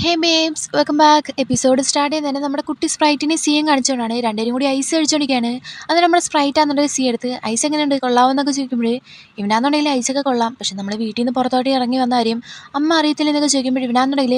ഹേ babes welcome back. Episode start ചെയ്യുന്നതന്നെ നമ്മുടെ കുട്ടി സ്പ്രൈറ്റിനെ സിയും കാണിച്ചുകൊണ്ടാണ്. രണ്ടുപേരും കൂടി ഐസ് കഴിച്ചുകൊണ്ടിരിക്കുകയാണ്. അത് നമ്മുടെ സ്പ്രൈറ്റ് ആണെന്നുണ്ടെങ്കിൽ സി എടുത്ത് ഐസ് എങ്ങനെയുണ്ട് കൊള്ളാമെന്നൊക്കെ ചോദിക്കുമ്പോൾ ഇവനാണെന്നുണ്ടെങ്കിൽ ഐസൊക്കെ കൊള്ളാം, പക്ഷെ നമ്മൾ വീട്ടിൽ നിന്ന് പുറത്തോട്ട് ഇറങ്ങി വന്ന കാര്യം അമ്മ അറിയത്തില്ല എന്നൊക്കെ ചോദിക്കുമ്പോൾ ഇവനാണെന്നുണ്ടെങ്കിൽ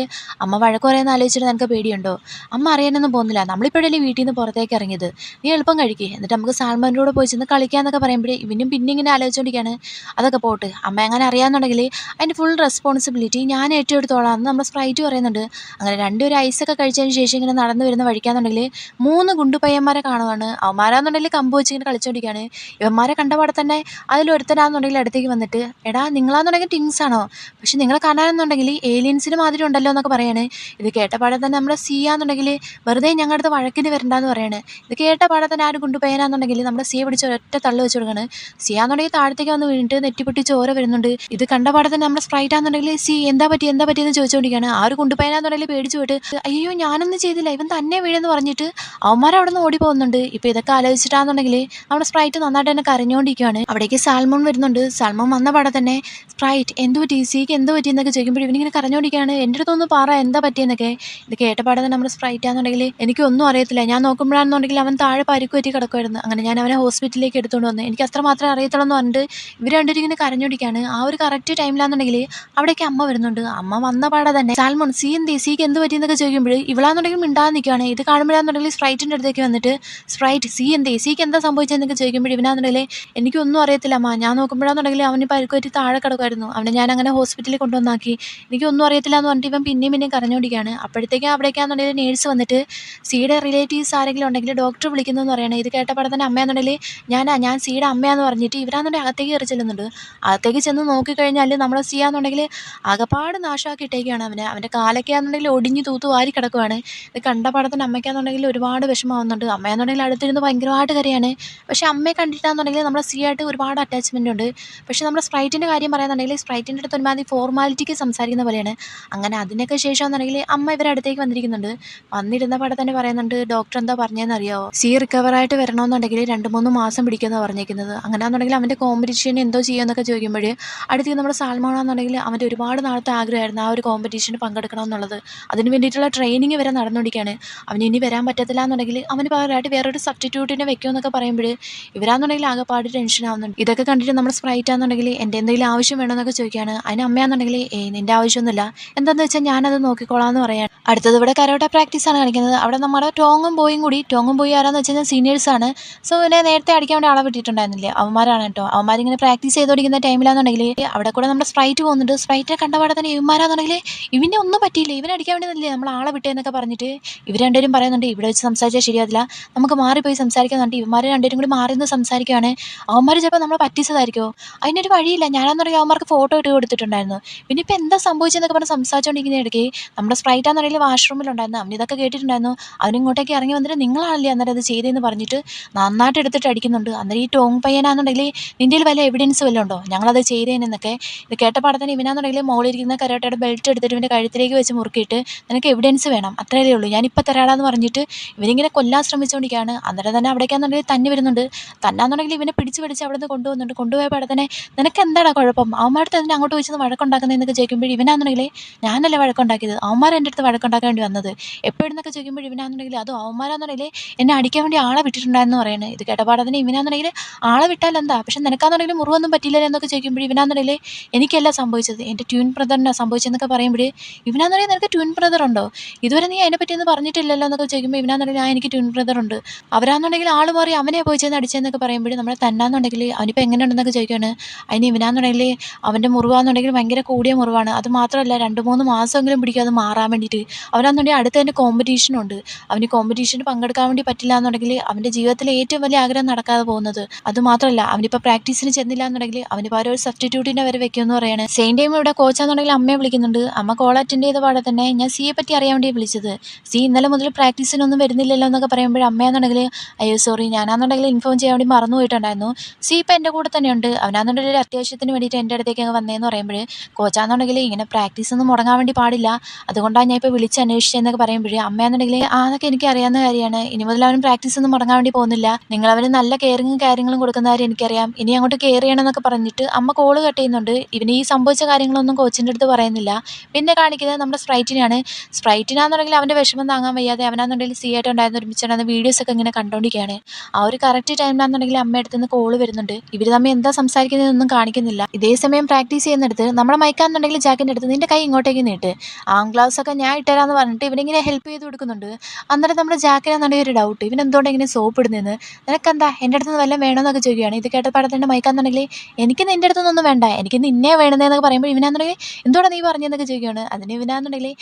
അമ്മ വഴക്ക് പറയുന്ന ആലോചിച്ചിട്ട് നിനക്ക് പേടിയുണ്ടോ? അമ്മ അറിയാനൊന്നും പോകുന്നില്ല, നമ്മളിപ്പോഴല്ലേ വീട്ടിൽ നിന്ന് പുറത്തേക്ക് ഇറങ്ങിയത്, നീ എളുപ്പം കഴിക്കുക, എന്നിട്ട് നമുക്ക് സാൽമൻ്റെ കൂടെ പോയി ചെന്ന് കളിക്കാമെന്നൊക്കെ പറയുമ്പോൾ ഇവനും പിന്നെ ഇങ്ങനെ ആലോചിച്ചുകൊണ്ടിരിക്കുകയാണ്. അതൊക്കെ പോട്ട്, അമ്മ എങ്ങനെ അറിയാമെന്നുണ്ടെങ്കിൽ അതിൻ്റെ ഫുൾ റെസ്പോൺസിബിലിറ്റി ഞാൻ ഏറ്റെടുത്തോളാം എന്ന് നമ്മുടെ സ്പ്രൈറ്റ് പറയുന്നുണ്ട്. അങ്ങനെ രണ്ടുപേരും ഐസൊക്കെ കഴിച്ചതിന് ശേഷം ഇങ്ങനെ നടന്നു വരുന്ന വഴിക്കാന്നുണ്ടെങ്കിൽ 3 ഗുണ്ടു പയ്യന്മാരെ കാണുവാണ്. അവന്മാരാന്നുണ്ടെങ്കിൽ കമ്പ് വെച്ച് ഇങ്ങനെ കളിച്ചോണ്ടിരിക്കുകയാണ്. ഇവന്മാരെ കണ്ടപാടെ തന്നെ അതിലൊരുത്തനാണെന്നുണ്ടെങ്കിൽ അടുത്തേക്ക് വന്നിട്ട്, എടാ നിങ്ങളാന്നുണ്ടെങ്കിൽ ടിങ്സ് ആണോ, പക്ഷെ നിങ്ങളെ കാണാനെന്നുണ്ടെങ്കിൽ ഏലിയൻസിന് മാതിരി ഉണ്ടല്ലോ എന്നൊക്കെ പറയാണ്. ഇത് കേട്ടപാടെ തന്നെ നമ്മുടെ സിയാന്നുണ്ടെങ്കിൽ വെറുതെ ഞങ്ങളുടെ അടുത്ത് വഴക്കിന് വരണ്ടെന്ന് പറയാണ്. ഇത് കേട്ടപാടെ തന്നെ ആ ഒരു ഗുണ്ടു പയ്യനാന്നുണ്ടെങ്കിൽ നമ്മുടെ സിയെ പിടിച്ച് ഒരൊറ്റ തള്ളു വെച്ച് കൊടുക്കുകയാണ്. സിയാന്നുണ്ടെങ്കിൽ താഴത്തേക്ക് വന്ന് വീണിട്ട് നെറ്റിപ്പൊട്ടി ചോര വരുന്നുണ്ട്. ഇത് കണ്ടപാടെ തന്നെ നമ്മുടെ സ്പ്രൈറ്റ് ആണെന്നുണ്ടെങ്കിൽ സി എന്താ പറ്റിയെന്ന് ചോദിച്ചുകൊണ്ടിരിക്കുകയാണ്. ആ ഒരു ഗുണ്ടു പയ്യനാന്നുണ്ടെങ്കിൽ പേടിച്ചു പോയിട്ട് അയ്യോ ഞാനൊന്നും ചെയ്തില്ല, ഇവൻ തന്നെ വീണെന്ന് പറഞ്ഞിട്ട് അവന്മാർ അവിടെ നിന്ന് ഓടി പോകുന്നുണ്ട്. ഇപ്പൊ ഇതൊക്കെ ആലോചിച്ചിട്ടാണെന്നുണ്ടെങ്കിൽ നമ്മുടെ സ്പ്രൈറ്റ് നന്നായിട്ട് തന്നെ കരഞ്ഞുകൊണ്ടിരിക്കുകയാണ്. അവിടേക്ക് സാൽമോൺ വരുന്നുണ്ട്. സാൽമോൺ വന്ന പാടെ തന്നെ സ്പ്രൈറ്റ് എന്ത് പറ്റി, സിക്ക് എന്ത് പറ്റി എന്നൊക്കെ ചോദിക്കുമ്പോൾ ഇവനിങ്ങനെ കരഞ്ഞുകൊണ്ടിരിക്കുകയാണ്. എൻ്റെ അടുത്തൊന്ന് പറ എന്താ പറ്റിയെന്നൊക്കെ. ഇത് കേട്ടപാടെ തന്നെ നമ്മുടെ സ്പ്രൈറ്റ് ആണെന്നുണ്ടെങ്കിൽ എനിക്കൊന്നും അറിയത്തില്ല, ഞാൻ നോക്കുമ്പോഴാണെന്നുണ്ടെങ്കിൽ അവൻ താഴെ പരിക്ക് പറ്റി കിടക്കുമായിരുന്നു, അങ്ങനെ ഞാൻ അവനെ ഹോസ്പിറ്റലിലേക്ക് എടുത്തുകൊണ്ട് വന്നു, എനിക്ക് അത്ര മാത്രമേ അറിയത്തുള്ളൂ എന്ന് പറഞ്ഞിട്ട് ഇവർ രണ്ടുപേരും ഇങ്ങനെ കരഞ്ഞോണ്ടിരിക്കുകയാണ്. ആ ഒരു കറക്റ്റ് ടൈമിലാണെന്നുണ്ടെങ്കിൽ അവിടേക്ക് അമ്മ വരുന്നുണ്ട്. അമ്മ വന്ന പാടെ തന്നെ സാൽമോൺ സിക്ക് എന്ത് പറ്റിയെന്നൊക്കെ ചോദിക്കുമ്പോൾ ഇവളാന്നുണ്ടെങ്കിൽ മിണ്ടാതെ നിൽക്കുകയാണ്. ഇത് കാണുമ്പോഴാണെന്നുണ്ടെങ്കിൽ സ്പ്രൈറ്റിൻ്റെ അടുത്തേക്ക് വന്നിട്ട് സ്പ്രൈറ്റ് സിക്ക് എന്താ സംഭവിച്ചതെന്നൊക്കെ ചോദിക്കുമ്പോൾ ഇവനാണെന്നുണ്ടെങ്കിൽ എനിക്കൊന്നും അറിയത്തില്ല അമ്മ, ഞാൻ നോക്കുമ്പോഴാണെന്നുണ്ടെങ്കിൽ അവന് പരിക്ക് പറ്റി താഴെ കിടക്കുമായിരുന്നു, അവനെ ഞാൻ അങ്ങനെ ഹോസ്പിറ്റലിൽ കൊണ്ടുവന്നാക്കി, എനിക്കൊന്നും അറിയത്തില്ല എന്ന് പറഞ്ഞിട്ട് ഇവൻ പിന്നെയും കരഞ്ഞോണ്ടിരിക്കുകയാണ്. അപ്പോഴത്തേക്കും അവിടേക്കാണെന്നുണ്ടെങ്കിൽ നേഴ്സ് വന്നിട്ട് സിയുടെ റിലേറ്റീവ്സ് ആരെങ്കിലും ഉണ്ടെങ്കിൽ ഡോക്ടർ വിളിക്കുന്നു എന്ന് പറയണേ. ഇത് കേട്ടപാടെ തന്നെ അമ്മയാണെന്നുണ്ടെങ്കിൽ ഞാൻ സിയുടെ അമ്മയാന്ന് പറഞ്ഞിട്ട് ഇവരാണെന്നുണ്ടെങ്കിൽ അകത്തേക്ക് കയറി ചെല്ലുന്നുണ്ട്. അകത്തേക്ക് ചെന്ന് നോക്കിക്കഴിഞ്ഞാൽ നമ്മളെ സിയാന്നുണ്ടെങ്കിൽ ആകെപ്പാട് നാശമാക്കി ഇട്ടേക്കാണ്. അവൻ്റെ കാലൊക്കെ ആണെന്നുണ്ടെങ്കിൽ ഒടിഞ്ഞ് തൂത്ത് വാരി കിടക്കുവാണ്. ഇത് കണ്ട പാടത്തിന് അമ്മയ്ക്കാണെന്നുണ്ടെങ്കിൽ ഒരുപാട് വിഷമമാവുന്നുണ്ട്. അമ്മയാണെന്നുണ്ടെങ്കിൽ അടുത്തിരുന്ന് ഭയങ്കരമായിട്ട് കരയാണ്. പക്ഷേ അമ്മയെ കണ്ടിട്ടാണെന്നുണ്ടെങ്കിൽ നമ്മുടെ സി ആയിട്ട് ഒരുപാട് അറ്റാച്ച്മെൻ്റ് ഉണ്ട്. പക്ഷേ നമ്മുടെ സ്പ്രൈറ്റിൻ്റെ കാര്യം പറയുന്നുണ്ടെങ്കിൽ സ്പ്രൈറ്റിൻ്റെ അടുത്ത് ഒരുമാതിരി ഫോർമാലിറ്റിക്ക് സംസാരിക്കുന്ന പോലെയാണ്. അങ്ങനെ അതിനൊക്കെ ശേഷം എന്നുണ്ടെങ്കിൽ അമ്മ ഇവരുടെ അടുത്തേക്ക് വന്നിരിക്കുന്നുണ്ട്. വന്നിരുന്ന പാടെ തന്നെ പറയുന്നുണ്ട്, ഡോക്ടർ എന്താ പറഞ്ഞതെന്ന് അറിയാമോ, സി റിക്കവറായിട്ട് വരണമെന്നുണ്ടെങ്കിൽ 2-3 മാസം പിടിക്കുമെന്ന് പറഞ്ഞേക്കുന്നത്. അങ്ങനെയാണെന്നുണ്ടെങ്കിൽ അവൻ്റെ കോമ്പറ്റീഷന് എന്തോ ചെയ്യുമെന്നൊക്കെ ചോദിക്കുമ്പോൾ അടുത്തേക്ക് നമ്മുടെ സാൽമോണാണെന്നുണ്ടെങ്കിൽ അവൻ്റെ ഒരുപാട് നാളത്തെ ആഗ്രഹമായിരുന്നു ആ ഒരു കോമ്പറ്റീഷന് പങ്കെടുക്കണം എന്നുള്ളത്. അതിന് വേണ്ടിയിട്ടുള്ള ട്രെയിനിങ് വരെ നടന്നുകൊണ്ടിരിക്കുകയാണ്. അവന് ഇനി വരാൻ പറ്റത്തില്ല എന്നുണ്ടെങ്കിൽ അവന് പകരമായിട്ട് വേറൊരു സബ്സ്റ്റിറ്റ്യൂട്ടിനെ വെക്കുമെന്നൊക്കെ പറയുമ്പോൾ ഇവരാണെന്നുണ്ടെങ്കിൽ ആകെപ്പാട് ടെൻഷൻ ആവുന്നുണ്ട്. ഇതൊക്കെ കണ്ടിട്ട് നമ്മുടെ സ്പ്രൈറ്റ് ആണെന്നുണ്ടെങ്കിൽ എൻ്റെ എന്തെങ്കിലും ആവശ്യം വേണമെന്നൊക്കെ ചോദിക്കുകയാണ്. അതിന് അമ്മയാണെന്നുണ്ടെങ്കിൽ നിൻ്റെ ആവശ്യമൊന്നുമില്ല, എന്താണെന്ന് വെച്ചാൽ ഞാനത് നോക്കിക്കോളാം എന്ന് പറയാൻ. അടുത്തത് ഇവിടെ കരോട്ട പ്രാക്ടീസാണ് കാണിക്കുന്നത്. അവിടെ നമ്മുടെ ടോങ്ങും പോയി ആരാന്ന് വെച്ച് കഴിഞ്ഞാൽ സീനിയേഴ്സാണ്. സോ ഇവനെ നേരത്തെ അടിക്കാൻ വേണ്ടി ആളെ വിട്ടിട്ടുണ്ടായിരുന്നില്ലേ, അവന്മാരാണ് കേട്ടോ. അവന്മാരിങ്ങനെ പ്രാക്ടീസ് ചെയ്തുകൊണ്ടിരിക്കുന്ന ടൈമിലാണെന്നുണ്ടെങ്കിൽ അവിടെ കൂടെ നമ്മുടെ സ്പ്രൈറ്റ് പോകുന്നുണ്ട്. സ്പ്രൈറ്റിനെ കണ്ടപാടെ തന്നെ ഇവന്മാരാണെന്നുണ്ടെങ്കിൽ ഇവനെ ഒന്നും പറ്റിയില്ല, ഇവനടിക്കാൻ വേണ്ടി നല്ലേ നമ്മൾ ആളെ വിട്ടേന്നൊക്കെ പറഞ്ഞിട്ട് ഇവർ രണ്ടുപേരും പറയുന്നുണ്ട് ഇവിടെ വെച്ച് സംസാരിച്ചാൽ ശരിയാവില്ല, നമുക്ക് മാറിപ്പോയി സംസാരിക്കാൻ പറഞ്ഞിട്ട് ഇവന്മാർ രണ്ടുപേരും കൂടി മാറി നിന്ന് സംസാരിക്കുകയാണ്. അവന്മാർ ചിലപ്പോൾ നമ്മളെ പറ്റിച്ചതായിരിക്കുമോ, അതിനൊരു വഴിയില്ല, ഞാനാണെന്നുണ്ടെങ്കിൽ അവന്മാർക്ക് ഫോട്ടോ ഇട്ട് കൊടുത്തിട്ടുണ്ടായിരുന്നു. പിന്നെ ഇപ്പോൾ എന്താ സംഭവിച്ചതെന്നൊക്കെ പറഞ്ഞ് സംസാരിച്ചുകൊണ്ടിരിക്കുന്ന ഇടയ്ക്ക് നമ്മുടെ സ്പ്രൈറ്റാണെന്നുണ്ടെങ്കിൽ വാഷ്റൂമിലുണ്ടായിരുന്നു. അവൻ ഇതൊക്കെ കേട്ടിട്ടുണ്ടായിരുന്നു. അവനിങ്ങോട്ടേക്ക് ഇറങ്ങി വന്നിട്ട് നിങ്ങളാണല്ലേ അന്നേരം അത് ചെയ്തതെന്ന് പറഞ്ഞിട്ട് നന്നായിട്ട് എടുത്തിട്ട് അടിക്കുന്നുണ്ട്. അന്നേരം ഈ ടോങ് പയ്യനാണെന്നുണ്ടെങ്കിൽ നിൻ്റെ വല്ല എവിഡൻസ് വല്ലതും ഉണ്ടോ ഞങ്ങളത് ചെയ്തേനെന്നൊക്കെ. ഇത് കേട്ടപാടെ തന്നെ ഇവനാണെന്നുണ്ടെങ്കിൽ മോളിരിക്കുന്ന കരോട്ടയുടെ ബെൽറ്റ് എടുത്തിട്ട് ഇവൻ്റെ കഴുത്തിലേക്ക് വെച്ച് മുറുക്കിയിട്ട് നിനക്ക് എവിഡൻസ് വേണം അത്രയേ ഉള്ളൂ, ഞാനിപ്പോൾ തരാടാന്ന് പറഞ്ഞിട്ട് ഇവനിങ്ങനെ കൊല്ലാൻ ശ്രമിച്ചുകൊണ്ടിരിക്കുകയാണ്. അന്നേരം തന്നെ അവിടേക്കാണെന്നുണ്ടെങ്കിൽ തന്നെ വരുന്നുണ്ട്. തന്നാന്നുണ്ടെങ്കിൽ ഇവനെ പിടിച്ച് അവിടെ നിന്ന് കൊണ്ടുപോകുന്നുണ്ട്. കൊണ്ടുപോയപ്പോൾ തന്നെ നിനക്ക് എന്താണ് കുഴപ്പം, അവന്മാരുടെ തന്നെ അങ്ങോട്ട് വെച്ച് വഴക്കുണ്ടാക്കുന്നതെന്നൊക്കെ ചോദിക്കുമ്പോൾ ഇവനാണെന്നുണ്ടെങ്കിൽ ഞാനല്ലേ വഴക്കുണ്ടാക്കിയത്, അവന്മാർ എൻ്റെ അടുത്ത് വഴക്കുണ്ടാക്കാൻ വേണ്ടി വന്നത് എപ്പോഴെന്നൊക്കെ ചോദിക്കുമ്പോൾ ഇവനാണെന്നുണ്ടെങ്കിൽ അത് അവന്മാരാണെന്നുണ്ടെങ്കിൽ എന്നെ അടിക്കാൻ വേണ്ടി ആളെ വിട്ടിട്ടുണ്ടായിരുന്നു പറയുന്നത്. ഇത് കേട്ടപാടെ തന്നെ ഇവനാണെന്നുണ്ടെങ്കിൽ ആളെ വിട്ടാൽ എന്താ, പക്ഷെ നിനക്കാണെന്നുണ്ടെങ്കിൽ മുറിവൊന്നും പറ്റില്ലല്ലോ എന്നൊക്കെ ചോദിക്കുമ്പോൾ ഇവനാണെന്നുണ്ടെങ്കിൽ എനിക്കല്ല സംഭവിച്ചത്, എൻ്റെ ട്വിൻ ബ്രദറിനാണ് സംഭവിച്ചതെന്നൊക്കെ പറയുമ്പോൾ ഇവനാണെന്നുണ്ടെങ്കിൽ നിനക്ക് ട്വിൻ ബ്രദർ ഉണ്ടോ, ഇതുവരെ നീ അതിനെപ്പറ്റിയൊന്നും പറഞ്ഞിട്ടില്ലല്ലോ എന്നൊക്കെ ചോദിക്കുമ്പോൾ ഇവനാണെന്നുണ്ടെങ്കിൽ എനിക്ക് ട്വിൻ ബ്രദർ ഉണ്ട്, അവരാണെന്നുണ്ടെങ്കിൽ ആൾ മാറി അവനെ പോയി ചെന്ന് അടിച്ചതെന്നൊക്കെ പറയുമ്പോൾ നമ്മളെ തന്നാന്നുണ്ടെങ്കിൽ അവനിപ്പോൾ എങ്ങനെയുണ്ടെന്നൊക്കെ ചോദിക്കുകയാണ്. അതിന് ഇവനാണെന്നുണ്ടെങ്കിൽ അവൻ്റെ മുറിവാണെന്നുണ്ടെങ്കിൽ ഭയങ്കര കൂടിയ മുറിവാണ്, അത് മാത്രമല്ല 2-3 മാസമെങ്കിലും പിടിക്കും അത് മാറാൻ വേണ്ടിയിട്ട്. അവനാണെന്നുണ്ടെങ്കിൽ അടുത്ത് തന്നെ കോമ്പറ്റീഷനുണ്ട്, അവന് കോമ്പറ്റീഷന് പങ്കെടുക്കാൻ വേണ്ടി പറ്റില്ല എന്നുണ്ടെങ്കിൽ അവൻ്റെ ജീവിതത്തിലെ ഏറ്റവും വലിയ ആഗ്രഹം നടക്കാതെ പോകുന്നത്. അതുമാത്രമല്ല അവനിപ്പോൾ പ്രാക്ടീസിന് ചെന്നില്ല എന്നുണ്ടെങ്കിൽ അവന് പകരം ഒരു സബ്സ്റ്റിറ്റ്യൂട്ടിനെ വരെ വെക്കുമെന്ന് പറയാണ്. സെയിം ടൈം ഇവിടെ കോച്ചാണെന്നുണ്ടെങ്കിൽ അമ്മയെ വിളിക്കുന്നുണ്ട്. അമ്മ കോൾ അറ്റൻഡ് ചെയ്ത പാടെ തന്നെ ഞാൻ സിയെ പറ്റി അറിയാൻ വേണ്ടി വിളിച്ചത്, സി ഇന്നലെ മുതൽ പ്രാക്ടീസിനൊന്നും വരുന്നില്ലല്ലോ എന്നൊക്കെ പറയുമ്പോൾ അമ്മയാണെന്നുണ്ടെങ്കിൽ അയ്യോ സോറി, ഞാനാണെന്നുണ്ടെങ്കിൽ ഇൻഫോം ചെയ്യാൻ വേണ്ടി മറന്നു പോയിട്ടുണ്ടായിരുന്നു, സി ഇപ്പം എൻ്റെ കൂടെ തന്നെയുണ്ട്, അവനാണെന്നുണ്ടെങ്കിൽ ഒരു അത്യാവശ്യത്തിന് വേണ്ടിയിട്ട് എൻ്റെ അടുത്തേക്ക് അങ്ങ് വന്നതെന്ന് പറയുമ്പോൾ കോച്ചാണെന്നുണ്ടെങ്കിൽ ഇങ്ങനെ പ്രാക്ടീസ് ഒന്നും മുടങ്ങാൻ വേണ്ടി പാടില്ല, അതുകൊണ്ടാണ് ഞാൻ ഇപ്പോൾ വിളിച്ച് അന്വേഷിച്ചതെന്നൊക്കെ പറയുമ്പോൾ അമ്മയാണെന്നുണ്ടെങ്കിൽ അതൊക്കെ എനിക്ക് അറിയാവുന്ന കാര്യമാണ്, ഇനി മുതൽ അവൻ പ്രാക്ടീസ് ഒന്നും മുടങ്ങാൻ വേണ്ടി പോകുന്നില്ല, നിങ്ങൾ അവന് നല്ല കെയറിങ്ങും കാര്യങ്ങളും കൊടുക്കുന്ന കാര്യം എനിക്കറിയാം, ഇനി അങ്ങോട്ട് കെയർ ചെയ്യണമെന്നൊക്കെ പറഞ്ഞിട്ട് അമ്മ കോള് കട്ട് ചെയ്യുന്നുണ്ട്. ഇവന് ഈ സംഭവിച്ച കാര്യങ്ങളൊന്നും കോച്ചിൻ്റെ അടുത്ത് പറയുന്നില്ല. പിന്നെ കാണിക്കുന്നത് നമ്മുടെ സ്പ്രൈറ്റിനാണ്. സ്പ്രൈറ്റിനാണെന്നുണ്ടെങ്കിൽ അവൻ്റെ വിഷമം താങ്ങാൻ വയ്യാതെ അവനാണെന്നുണ്ടെങ്കിൽ സിയായിട്ടുണ്ടായിരുന്ന ഒരുമിച്ചുണ്ടായിരുന്ന വീഡിയോസൊക്കെ ഇങ്ങനെ കണ്ടുകൊണ്ടിരിക്കുകയാണ്. ആ ഒരു കറക്റ്റ് ടൈമിലാണെന്നുണ്ടെങ്കിൽ അമ്മയടുത്ത് നിന്ന് കോള് വരുന്നുണ്ട്. ഇവർ തമ്മിൽ എന്താ സംസാരിക്കുന്നതൊന്നും കാണിക്കുന്നില്ല. ഇതേ സമയം പ്രാക്ടീസ് ചെയ്യുന്നിടത്ത് നമ്മുടെ മൈക്കാണെന്നുണ്ടെങ്കിൽ ജാക്കിൻ്റെ അടുത്ത് നിന്റെ കൈ ഇങ്ങോട്ടേക്ക് നീട്ട്, ആം ഗ്ലൗസ് ഒക്കെ ഞാൻ ഇട്ടുതരാമെന്ന് പറഞ്ഞിട്ട് ഇവനിങ്ങനെ ഹെൽപ്പ് ചെയ്ത് കൊടുക്കുന്നുണ്ട്. അന്നേരം നമ്മുടെ ജാക്കിനാണെന്നുണ്ടെങ്കിൽ ഒരു ഡൗട്ട്, ഇവൻ എന്തുകൊണ്ട് ഇങ്ങനെ സോപ്പ് ഇടുന്നതെന്ന്. നിനക്കെന്താ എൻ്റെ അടുത്ത് നിന്ന് വല്ലതും വേണമെന്നൊക്കെ ചോദിക്കുകയാണ്. ഇത് കേട്ടപ്പോൾ തന്നെ മൈക്കാണെന്നുണ്ടെങ്കിൽ എനിക്ക് നിൻ്റെ അടുത്തൊന്നും വേണ്ട, എനിക്ക് നിന്നെ വേണമെന്നൊക്കെ പറയുമ്പോൾ ഇവനാണെന്നുണ്ടെങ്കിൽ എന്തുകൊണ്ടാണ് നീ പറഞ്ഞതെന്നൊക്കെ ചോദിക്കുകയാണ്. അതിന് ഇവനാണെന്നുണ്ടെങ്കിൽ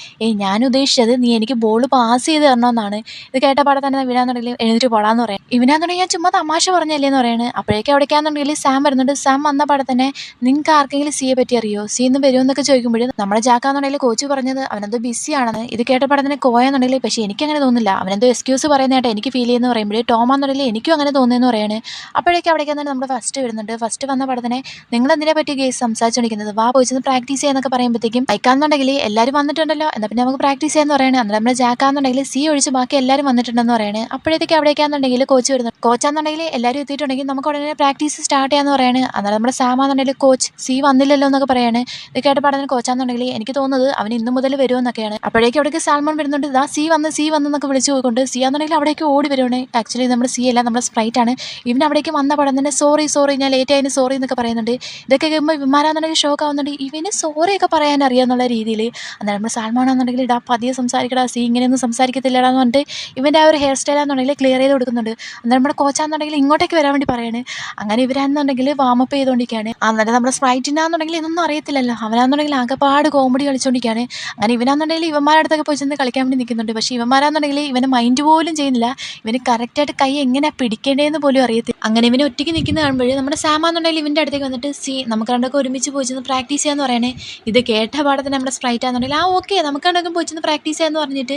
ഞാൻ ഉദ്ദേശിച്ചത് നീ എനിക്ക് ബോൾ പാസ് ചെയ്ത് തരണമെന്നാണ്. ഇത് കേട്ടപാടെ തന്നെ ഇവനാണെന്നുണ്ടെങ്കിൽ എഴുന്നേറ്റ് പോടാന്ന് പറയാം. ഇവനാണെന്നുണ്ടെങ്കിൽ ഞാൻ ചുമ്മാ തമാശ പറഞ്ഞല്ലേ എന്ന് പറയുന്നത്. അപ്പോഴേക്കും അവിടേക്കാണെന്നുണ്ടെങ്കിൽ സാം വരുന്നുണ്ട്. സാം വന്ന പാടെ തന്നെ നിങ്ങൾക്ക് ആർക്കെങ്കിലും സിയെ പറ്റി അറിയോ, സി ഇന്ന് വരുമെന്നൊക്കെ ചോദിക്കുമ്പോഴും നമ്മുടെ ജാക്കാണെന്നുണ്ടെങ്കിൽ കോച്ച് പറഞ്ഞത് അവനെന്തോ ബിസിയാണെന്ന്. ഇത് കേട്ടപാടെ തന്നെ കോയെന്നുണ്ടെങ്കിൽ പക്ഷേ എനിക്കങ്ങനെ തോന്നുന്നില്ല, അവനെന്തോ എക്സ്ക്യൂസ് പറയുന്നതായിട്ട് എനിക്ക് ഫീൽ ചെയ്യുന്നു പറയുമ്പോൾ ടോമാണെന്നുണ്ടെങ്കിൽ എനിക്കും അങ്ങനെ തോന്നുന്നതെന്ന് പറയാണ്. അപ്പോഴേക്കും അവിടേക്കാണ് നമ്മുടെ ഫസ്റ്റ് വരുന്നുണ്ട്. ഫസ്റ്റ് വന്ന പാടെ തന്നെ നിങ്ങൾ എന്തിനെ പറ്റി കേസ് സംസാരിച്ചുകൊണ്ടിരിക്കുന്നത്, വാ പോയിച്ചെന്ന് പ്രാക്ടീസ് ചെയ്യാന്നൊക്കെ പറയുമ്പോഴത്തേക്കും അയക്കാന്നുണ്ടെങ്കിൽ എല്ലാവരും വന്നിട്ടുണ്ടല്ലോ, എന്നാൽ പിന്നെ നമുക്ക് പ്രാക്ടീസ് ചെയ്യാന്ന് പറയണേ. അന്നേരം നമ്മുടെ ജാക്കാന്നുണ്ടെങ്കിൽ സി ഒഴിച്ച് ബാക്കി എല്ലാവരും വന്നിട്ടുണ്ടെന്ന് പറയണേ. അപ്പോഴത്തേക്ക് അവിടേക്കാന്നുണ്ടെങ്കിൽ കോച്ച് വരുന്നു. കോച്ചാന്നുണ്ടെങ്കിൽ എല്ലാവരും എത്തിയിട്ടുണ്ടെങ്കിൽ നമുക്ക് ഉടനെ പ്രാക്ടീസ് സ്റ്റാർട്ട് ചെയ്യാന്ന് പറയാണ്. അന്നേരം നമ്മുടെ സാമാന്നുണ്ടെങ്കിൽ കോച്ച് സി വന്നില്ലല്ലോ എന്നൊക്കെ പറയാണ്. ഇത് കേട്ടപാടെ കോച്ചാന്നുണ്ടെങ്കിൽ എനിക്ക് തോന്നുന്നത് അവൻ ഇന്ന് മുതൽ വരുമെന്നൊക്കെയാണ്. അപ്പോഴേക്കും അവിടേക്ക് സാൽമോൺ വരുന്നുണ്ട്. ഇതാ സി വന്ന് എന്നൊക്കെ വിളിച്ചു പോയിക്കൊണ്ട് സി ആണെന്നുണ്ടെങ്കിൽ അവിടേക്ക് ഓടി വരുവാണ്. ആക്ച്വലി നമ്മുടെ സി അല്ല, നമ്മുടെ സ്പ്രൈറ്റ് ആണ്. ഇവൻ അവിടേക്ക് വന്ന പടം തന്നെ സോറി ഞാൻ ലേറ്റ് ആയതിന് സോറി എന്നൊക്കെ പറയുന്നുണ്ട്. ഇതൊക്കെ കേൾക്കുമ്പോൾ ഇവന്മാരാണെന്നുണ്ടെങ്കിൽ ഷോക്ക് ആവുന്നുണ്ട്, ഇവന് സോറിയൊക്കെ പറയാൻ അറിയാമെന്നുള്ള രീതിയിൽ. അന്നേരം നമ്മുടെ സാൽമോണാണെന്നുണ്ടെങ്കിൽ ഇടാ പതിയെ സംസാരിക്കടാ, സി ഇങ്ങനെയൊന്നും സംസാരിക്കത്തില്ലടാന്ന് പറഞ്ഞിട്ട് ഇവൻ്റെ ആ ഒരു ഹെയർ സ്റ്റൈലാണെന്നുണ്ടെങ്കിൽ ക്ലിയർ ചെയ്ത് കൊടുക്കുന്നുണ്ട്. അന്നേരം നമ്മുടെ കോച്ചാണെന്നുണ്ടെങ്കിൽ ഇങ്ങോട്ടേക്ക് വരാൻ വേണ്ടി പറയാണ്. അങ്ങനെ ഇവരാണെന്നുണ്ടെങ്കിൽ വാമപ്പ് ചെയ്തുകൊണ്ടിരിക്കുകയാണ്. അന്നേരം നമ്മുടെ സ്പ്രൈറ്റിനാണെന്നുണ്ടെങ്കിൽ ഇതൊന്നും അറിയത്തില്ലല്ലോ, അവനാണെന്നുണ്ടെങ്കിൽ ആകെപ്പാട് കോമഡി കളിച്ചുകൊണ്ടിരിക്കുകയാണ്. അങ്ങനെ ഇവനാണെന്നുണ്ടെങ്കിൽ ഇവന്മാരുടെ അടുത്തൊക്കെ പോയി ചെന്ന് കളിക്കാൻ വേണ്ടി നിൽക്കുന്നുണ്ട്. പക്ഷേ ഇവന്മാരാണെന്നുണ്ടെങ്കിൽ ഇവന് മൈൻഡ് പോലും ചെയ്യുന്നില്ല, ഇവന് കറക്റ്റായിട്ട് കൈ എങ്ങനെ പിടിക്കേണ്ടതെന്ന് പോലും അറിയത്തില്ല. അങ്ങനെ ഇവന് ഒറ്റയ്ക്ക് നിൽക്കുന്ന കാണുമ്പോൾ നമ്മുടെ സാമാണെന്നുണ്ടെങ്കിൽ ഇവൻ്റെ അടുത്തേക്ക് വന്നിട്ട് സി നമുക്ക് രണ്ടൊക്കെ ഒരുമിച്ച് പോയി ചെന്ന് പ്രാക്ടീസ് ചെയ്യാന്ന് പറയണേ. ഇത് കേട്ട പാടത്തിന് നമ്മുടെ സ്പ്രൈറ്റ് ആണെന്നുണ്ടെങ്കിൽ ഓക്കെ നമുക്ക് രണ്ടൊക്കെ പോയി ചെന്ന് പ്രാക്ടീസ് ചെയ്യാന്ന് പറഞ്ഞിട്ട്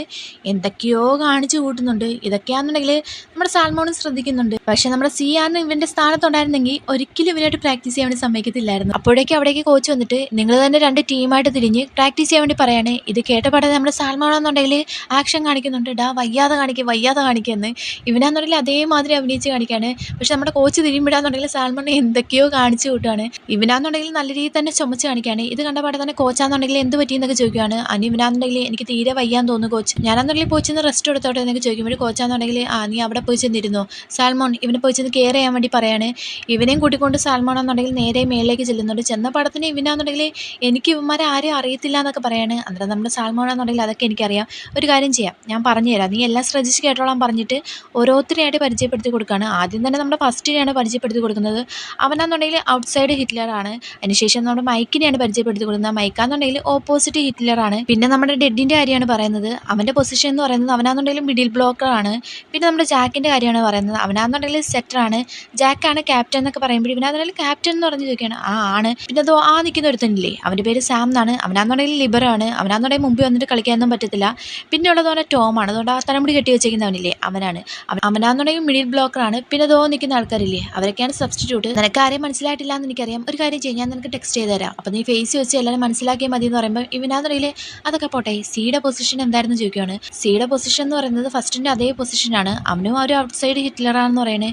എന്തൊക്കെയോ കാണിച്ചു കൂട്ടുന്നുണ്ട്. ഇതൊക്കെയാണെന്നുണ്ടെങ്കിൽ നമ്മുടെ സാൽമോണും ശ്രദ്ധിക്കുന്നുണ്ട്. പക്ഷേ നമ്മുടെ സി ആണ് ഇവൻ്റെ സ്ഥാനത്തുണ്ടായിരുന്നെങ്കിൽ ഒരിക്കലും ഇവനായിട്ട് പ്രാക്ടീസ് ചെയ്യാൻ വേണ്ടി സമ്മതിക്കത്തില്ലായിരുന്നു. അവിടേക്ക് കോച്ച് വന്നിട്ട് നിങ്ങൾ തന്നെ രണ്ട് ടീമായിട്ട് തിരിഞ്ഞ് പ്രാക്ടീസ് ചെയ്യാൻ വേണ്ടി പറയാണ്. ഇത് കേട്ട പാടെ നമ്മുടെ സാൽമോണാണെന്നുണ്ടെങ്കിൽ ആക്ഷൻ കാണിക്കുന്നുണ്ട്. ഡാ വയ്യാതെ കാണിക്കുമെന്ന് ഇവനാണെന്നുണ്ടെങ്കിൽ അതേമാതിരി അഭിനയിച്ച് കാണിക്കുകയാണ്. പക്ഷെ നമ്മുടെ കോച്ച് തിരിയുമ്പോഴാണെന്നുണ്ടെങ്കിൽ സാൽമോൺ എന്തൊക്കെയോ കാണിച്ചു കൂട്ടുകയാണ്. ഇവനാണെന്നുണ്ടെങ്കിൽ നല്ല രീതിയിൽ തന്നെ ചുമച്ച് കാണിക്കുകയാണ്. ഇത് കണ്ട പാടെ തന്നെ കോച്ചാണെന്നുണ്ടെങ്കിൽ എന്ത് പറ്റിയെന്നൊക്കെ ചോദിക്കുകയാണ്. ഇവനാണെന്നുണ്ടെങ്കിൽ എനിക്ക് തീരെ വയ്യാന്ന് തോന്നുന്നു കോച്ച്, ഞാനാണെന്നുണ്ടെങ്കിൽ പോയി ചെന്ന് റെസ്റ്റ് എടുത്തോട്ടെ എന്നൊക്കെ ചോദിക്കുമ്പോൾ കോച്ചാണെന്നുണ്ടെങ്കിൽ നീ അവിടെ പോയി ചെന്നിരുന്നോ, സാൽമോൺ ഇവനെ പോയി ചെന്ന് കെയർ ചെയ്യാൻ വേണ്ടി പറയാണ്. ഇവനെയും കൂട്ടിക്കൊണ്ട് സാൽമോണാണെന്നുണ്ടെങ്കിൽ നേരെ മേളിലേക്ക് ചെല്ലുന്നുണ്ട്. ചെന്ന പാടത്തിന് ഇവനാണെന്നുണ്ടെങ്കിൽ എനിക്ക് ഇവന്മാരെ ആരും അറിയത്തില്ല എന്നൊക്കെ പറയാണ്. അന്നേരം നമ്മുടെ സാൽമോണാണെന്നുണ്ടെങ്കിൽ അതൊക്കെ എനിക്കറിയാം, ഒരു കാര്യം ചെയ്യാം, ഞാൻ പറഞ്ഞുതരാം, നീ എല്ലാം ശ്രദ്ധിച്ച് കേട്ടോളാൻ പറഞ്ഞിട്ട് ഓരോരുത്തരെയായിട്ട് പരിചയപ്പെടുത്തി കൊടുക്കുകയാണ്. ആദ്യം തന്നെ നമ്മുടെ ഫസ്റ്റിനെയാണ് പരിചയപ്പെടുത്തി കൊടുക്കുന്നത്. അവനാണെന്നുണ്ടെങ്കിൽ ഔട്ട് സൈഡ് ഹിറ്റ്ലറാണ്. അതിനുശേഷം നമ്മുടെ മൈക്കിനെയാണ് പരിചയപ്പെടുത്തി കൊടുക്കുന്നത്. മൈക്കാണെന്നുണ്ടെങ്കിൽ ഓപ്പോസിറ്റ് ഹിറ്റ്ലറാണ്. പിന്നെ നമ്മുടെ ഡെഡിൻ്റെ കാര്യമാണ് പറയുന്നത്. അവൻ്റെ പൊസിഷൻ എന്ന് പറയുന്നത് അവനാണെന്നുണ്ടെങ്കിൽ മിഡിൽ ബ്ലോക്കറാണ്. പിന്നെ നമ്മുടെ ജാക്കിൻ്റെ കാര്യമാണ് പറയുന്നത്. അവനാണെന്നുണ്ടെങ്കിൽ സെറ്ററാണ്. ജാക്കാണ് ക്യാപ്റ്റൻ എന്നൊക്കെ പറയുമ്പോൾ ഇവനാണെന്നുണ്ടെങ്കിൽ ക്യാപ്റ്റൻ എന്ന് പറഞ്ഞ് ചോദിക്കുകയാണ്. ആണ്. പിന്നെ അതോ നിൽക്കുന്ന ഒരുത്തനില്ലേ, അവൻ്റെ പേര് സാം എന്നാണ്. അവനാണെന്നുണ്ടെങ്കിൽ ലിബറാണ്. അവനാണെന്നുണ്ടെങ്കിൽ മുമ്പിൽ വന്നിട്ട് കളിക്കാനൊന്നും പറ്റത്തില്ല. പിന്നെ ഉള്ളത് പറഞ്ഞാൽ ടോമാണ്. അതുകൊണ്ട് ആ തലമുടി കെട്ടി വെച്ചേക്കുന്നവനില്ലേ അവനാണ്. അവനാണെന്നുണ്ടെങ്കിൽ മിഡിൽ ബ്ലോക്കറാണ്. പിന്നെ അതോ നിൽക്കുന്ന ആൾക്കാരില്ലേ അവരൊക്കെയാണ് സബ്സ്റ്റിറ്റ്യൂട്ട്. നിനക്ക് ആരെയും മനസ്സിലായിട്ടില്ല എന്ന് എനിക്കറിയാം, ഒരു കാര്യം ചെയ്യാം, ഞാൻ നിനക്ക് ടെക്സ്റ്റ് ചെയ്ത് തരാം, അപ്പോൾ നീ ഫേസ് വെച്ച് എല്ലാവരും മനസ്സിലാക്കിയാൽ മതി എന്ന് പറയുമ്പോൾ ഇവനാണെന്നുണ്ടെങ്കിൽ അതൊക്കെ പോട്ടെ, സിയുടെ പൊസിഷൻ എന്തായിരുന്നു ചോദിക്കുകയാണ്. സിയുടെ പൊസിഷൻ എന്ന് പറയുന്നത് ഫസ്റ്റിൻ്റെ അതേ പൊസിഷനാണ്. അവനും ഒരു ഔട്ട് സൈഡ് ഹിറ്റ്ലറാണെന്ന് പറയുന്നത്.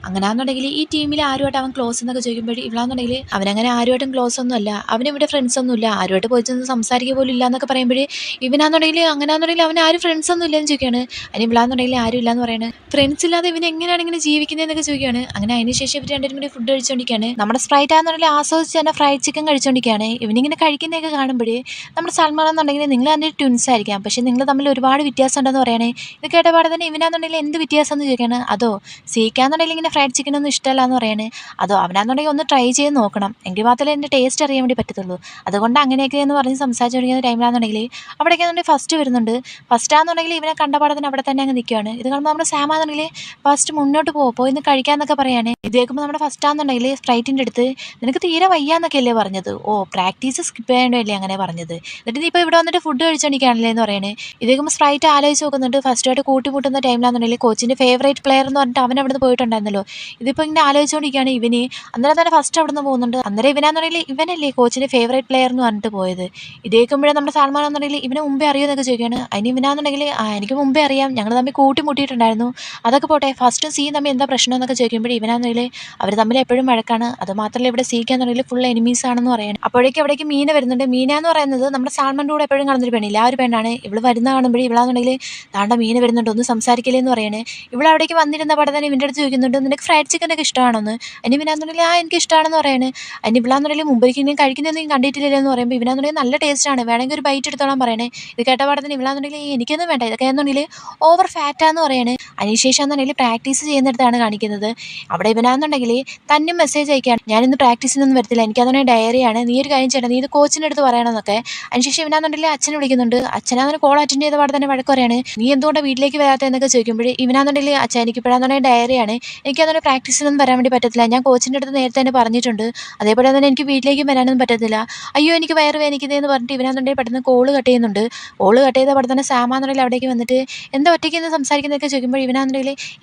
അങ്ങനെയാണെന്നുണ്ടെങ്കിൽ ഈ ടീമിൽ ആരുമായിട്ട് അവൻ ക്ലോസ് എന്നൊക്കെ ചോദിക്കുമ്പോൾ ഇവളാണെന്നുണ്ടെങ്കിൽ അവനങ്ങനെ ആരുമായിട്ടും ക്ലോസ് ഒന്നും അല്ല, അവനിവിടെ ഫ്രണ്ട്സ് ഒന്നും ഇല്ല, ആരുമായിട്ട് പോയിച്ചൊന്നും സംസാരിക്കുക പോലും ഇല്ല എന്നൊക്കെ പറയുമ്പോൾ ഇവനാണെന്നുണ്ടെങ്കിൽ അങ്ങനെയാണെന്നുണ്ടെങ്കിൽ അവന് ആരും ഫ്രണ്ട്സ് ഒന്നും ഇല്ലെന്ന് ചോദിക്കുകയാണ്. അതിന് ഇവളാണെന്നുണ്ടെങ്കിൽ ആരും ഇല്ലയെന്ന് പറയുന്നത്. ഫ്രണ്ട്സ് ഇല്ലാതെ ഇവൻ എങ്ങനെയാണ് ഇങ്ങനെ ജീവിക്കുന്നതെന്നൊക്കെ ചോദിക്കുകയാണ്. അങ്ങനെ അതിനുശേഷം ഇവർ രണ്ടുപേരും കൂടി ഫുഡ് കഴിച്ചുകൊണ്ടിരിക്കുകയാണ്. നമ്മുടെ സ്പ്രൈറ്റ് ആണെന്നുണ്ടെങ്കിൽ ആസ്വദിച്ച് തന്നെ ഫ്രൈഡ് ചിക്കൻ കഴിച്ചുകൊണ്ടിരിക്കുകയാണ്. ഇവനിങ്ങനെ കഴിക്കുന്നതൊക്കെ കാണുമ്പോൾ നമ്മുടെ സൽമാൻ എന്നുണ്ടെങ്കിൽ നിങ്ങൾ തന്നെ ട്വിൻസ് ആയിരിക്കാം, പക്ഷേ നിങ്ങൾ തമ്മിൽ ഒരുപാട് വ്യത്യാസം ഉണ്ടെന്ന് പറയണേ. ഇത് കേട്ടപാടെ തന്നെ ഇവനാണെന്നുണ്ടെങ്കിൽ എന്ത് വ്യത്യാസം എന്ന് ചോദിക്കുകയാണ്. അതോ സീക്കാന്നുണ്ടെങ്കിൽ ഇങ്ങനെ ഫ്രൈഡ് ചിക്കൻ ഒന്നും ഇഷ്ടമല്ല എന്ന് പറയണേ. അതോ അവനാണെന്നുണ്ടെങ്കിൽ ഒന്ന് ട്രൈ ചെയ്ത് നോക്കണം, എങ്കിൽ മാത്രമേ എൻ്റെ ടേസ്റ്റ് അറിയാൻ വേണ്ടി പറ്റത്തുള്ളൂ, അതുകൊണ്ട് അങ്ങനെയൊക്കെ എന്ന് പറഞ്ഞ് സംസാരിച്ചുകൊണ്ടിരിക്കുന്ന ടൈമിലാണെന്നുണ്ടെങ്കിൽ അവിടേക്കാണെന്നുണ്ടെങ്കിൽ ഫസ്റ്റ് വരുന്നുണ്ട്. ഫസ്റ്റാണെന്നുണ്ടെങ്കിൽ ഇവനെ കണ്ടപാടെ തന്നെ അവിടെ തന്നെ അങ്ങ് നിൽക്കുകയാണ്. ഇത് കാണുമ്പോൾ നമ്മുടെ സാമാണെന്നുണ്ടെങ്കിൽ ഫസ്റ്റ് മുന്നോട്ട് പോയി ഇന്ന് കഴിക്കാമെന്നൊക്കെ പറയാനേ. ഇത് കേൾക്കുമ്പോൾ നമ്മുടെ ഫസ്റ്റാണെന്നുണ്ടെങ്കിൽ സ്പ്രൈറ്റിൻ്റെ അടുത്ത് നിനക്ക് തീരെ വയ്യാന്നൊക്കെ അല്ലേ പറഞ്ഞത്, പ്രാക്ടീസ് സ്കിപ്പ് ചെയ്യേണ്ടതല്ലേ അങ്ങനെ പറഞ്ഞത്, എന്നിട്ട് നീ ഇപ്പോൾ ഇവിടെ വന്നിട്ട് ഫുഡ് കഴിച്ചോണ്ടിരിക്കുകയാണല്ലേ എന്ന് പറയണേ. ഇത് കേൾക്കുമ്പോൾ സ്പ്രൈറ്റ് ആലോചിച്ച് നോക്കുന്നുണ്ട്. ഫസ്റ്റായിട്ട് കൂട്ടിമുട്ടുന്ന ടൈമിലാണെന്നുണ്ടെങ്കിൽ കോച്ചിൻ്റെ ഫേവറേറ്റ് പ്ലെയർ എന്ന് പറഞ്ഞിട്ട് അവൻ അവിടെ നിന്ന് പോയിട്ടുണ്ടായിരുന്നല്ലോ. ഇതിപ്പോൾ ഇങ്ങനെ ആലോചിച്ചുകൊണ്ടിരിക്കുകയാണ് ഇവന്. അന്നേരം തന്നെ ഫസ്റ്റ് അവിടെ നിന്ന് പോകുന്നുണ്ട്. അന്നേരം ഇവനാണെന്നുണ്ടെങ്കിൽ ഇവനല്ലേ കോച്ചിൻ്റെ ഫേവറേറ്റ് പ്ലെയർ എന്ന് പറഞ്ഞിട്ട് പോയത്. ഇത് കേൾക്കുമ്പോഴേ നമ്മുടെ സാൽമാൻ എന്നുണ്ടെങ്കിൽ ഇവനെ മുമ്പേ അറിയുമെന്നൊക്കെ ചോദിക്കുകയാണ്. അതിന് ഇവനാണെന്നുണ്ടെങ്കിൽ എനിക്ക് മുമ്പേ അറിയാം, ഞങ്ങൾ തമ്മിൽ കൂട്ടിമുട്ടിയിട്ടുണ്ടായിരുന്നു, അതൊക്കെ പോട്ടെ, ഫസ്റ്റും സിയും തമ്മിൽ എന്താ പ്രശ്നം എന്നൊക്കെ ചോദിക്കുമ്പോൾ ഇവനാണെന്നുണ്ടെങ്കിൽ അവർ തമ്മിൽ എപ്പോഴും വഴക്കാണ്, അത് മാത്രമല്ല ഇവിടെ സിക്കാന്നുണ്ടെങ്കിൽ ഫുൾ എനിമീസ് ആണെന്ന് പറയാണ്. അവിടേക്ക് മീന വരുന്നുണ്ട്. മീന എന്ന് പറയുന്നത് നമ്മുടെ നമ്മുടെ സാൽമൻ്റെ കൂടെ എപ്പോഴും കാണുന്നൊരു പെണ്ണില്ല, ആ ഒരു പെണ്ണാണ്. ഇവള് വരുന്ന കാണുമ്പോഴേ ഇവളാണെന്നുണ്ടെങ്കിൽ താണ്ട മീൻ വരുന്നുണ്ട്, ഒന്നും സംസാരിക്കില്ലേ എന്ന് പറയാണ്. ഇവിടെ അവിടേക്ക് വന്നിരുന്ന പടം തന്നെ ഇവൻ്റെ അടുത്ത് ചോദിക്കുന്നുണ്ട്, നിനക്ക് ഫ്രൈഡ് ചിക്കൻ ഒക്കെ ഇഷ്ടമാണോന്ന്. അതിന് ഇവനാണെന്നുണ്ടെങ്കിൽ എനിക്ക് ഇഷ്ടമാണെന്ന് പറയാണ്. അതിന് ഇവളാണെന്നുണ്ടെങ്കിൽ മുമ്പേക്ക് ഇനി കഴിക്കുന്നതൊന്നും കണ്ടിട്ടില്ലല്ലോ എന്ന് പറയുമ്പോൾ ഇവനാണെന്നുണ്ടെങ്കിൽ നല്ല ടേസ്റ്റാണ്, വേണമെങ്കിൽ ഒരു ബൈറ്റ് എടുത്തോളാൻ പറയണേ. ഇത് കേട്ട പടത്തിന് ഇവളാണെന്നുണ്ടെങ്കിൽ എനിക്കൊന്നും വേണ്ട, ഇതൊക്കെ എന്നുണ്ടെങ്കിൽ ഓവർ ഫാറ്റാന്ന് പറയാണ്. അതിനുശേഷം എന്നുണ്ടെങ്കിൽ പ്രാക്ടീസ് ചെയ്യുന്നിടത്താണ് കാണിക്കുന്നത്. അവിടെ ഇവനാണെന്നുണ്ടെങ്കിൽ തന്നെ മെസ്സേജ് അയക്കുകയാണ്, ഞാനിന്ന് പ്രാക്ടീസിനൊന്നും വരത്തില്ല, എനിക്കതിനെ ഡയറിയാണ്, നീ ഒരു കാര്യം ചെയ്യണം, നീ ഇത് കോച്ചിൻ്റെ അടുത്ത് പറയണമെന്നൊക്കെ. അതിനുശേഷം ഇവനാണെന്നുണ്ടെങ്കിൽ അച്ഛനെ വിളിക്കുന്നുണ്ട്. അച്ഛനാണെന്ന് കോൾ അറ്റൻഡ് ചെയ്ത പാടെ തന്നെ വഴക്ക് പറയാണ്, നീ എന്തുകൊണ്ടാണ് വീട്ടിലേക്ക് വരാത്തതെന്നൊക്കെ ചോദിക്കുമ്പോൾ ഇവനാണെന്നുണ്ടെങ്കിൽ അച്ഛൻ എനിക്കിപ്പോഴാണെന്നുണ്ടെങ്കിൽ ഡയറിയാണ്, എനിക്കതിനെ പ്രാക്ടീസിനൊന്നും വരാൻ വേണ്ടി പറ്റത്തില്ല, ഞാൻ കോച്ചിൻ്റെ അടുത്ത് നേരത്തെ തന്നെ പറഞ്ഞിട്ടുണ്ട്, അതേപോലെ തന്നെ എനിക്ക് വീട്ടിലേക്ക് വരാനൊന്നും പറ്റത്തില്ല, അയ്യോ എനിക്ക് വയറ് വേദനിക്കുന്നതെന്ന് പറഞ്ഞിട്ട് ഇവനാണെന്നുണ്ടെങ്കിൽ പെട്ടെന്ന് കോള് കട്ട് ചെയ്യുന്നുണ്ട്. കോള് കട്ട് ചെയ്ത പാടെ തന്നെ സാമാണെന്നുണ്ടെങ്കിൽ അവിടേക്ക് വന്നിട്ട് എന്താ ഒറ്റയ്ക്ക് നിന്ന് സംസാരിക്കുന്നതൊക്കെ ചോദിക്കുമ്പോൾ ഇവനാണെന്നുണ്ടെങ്കിൽ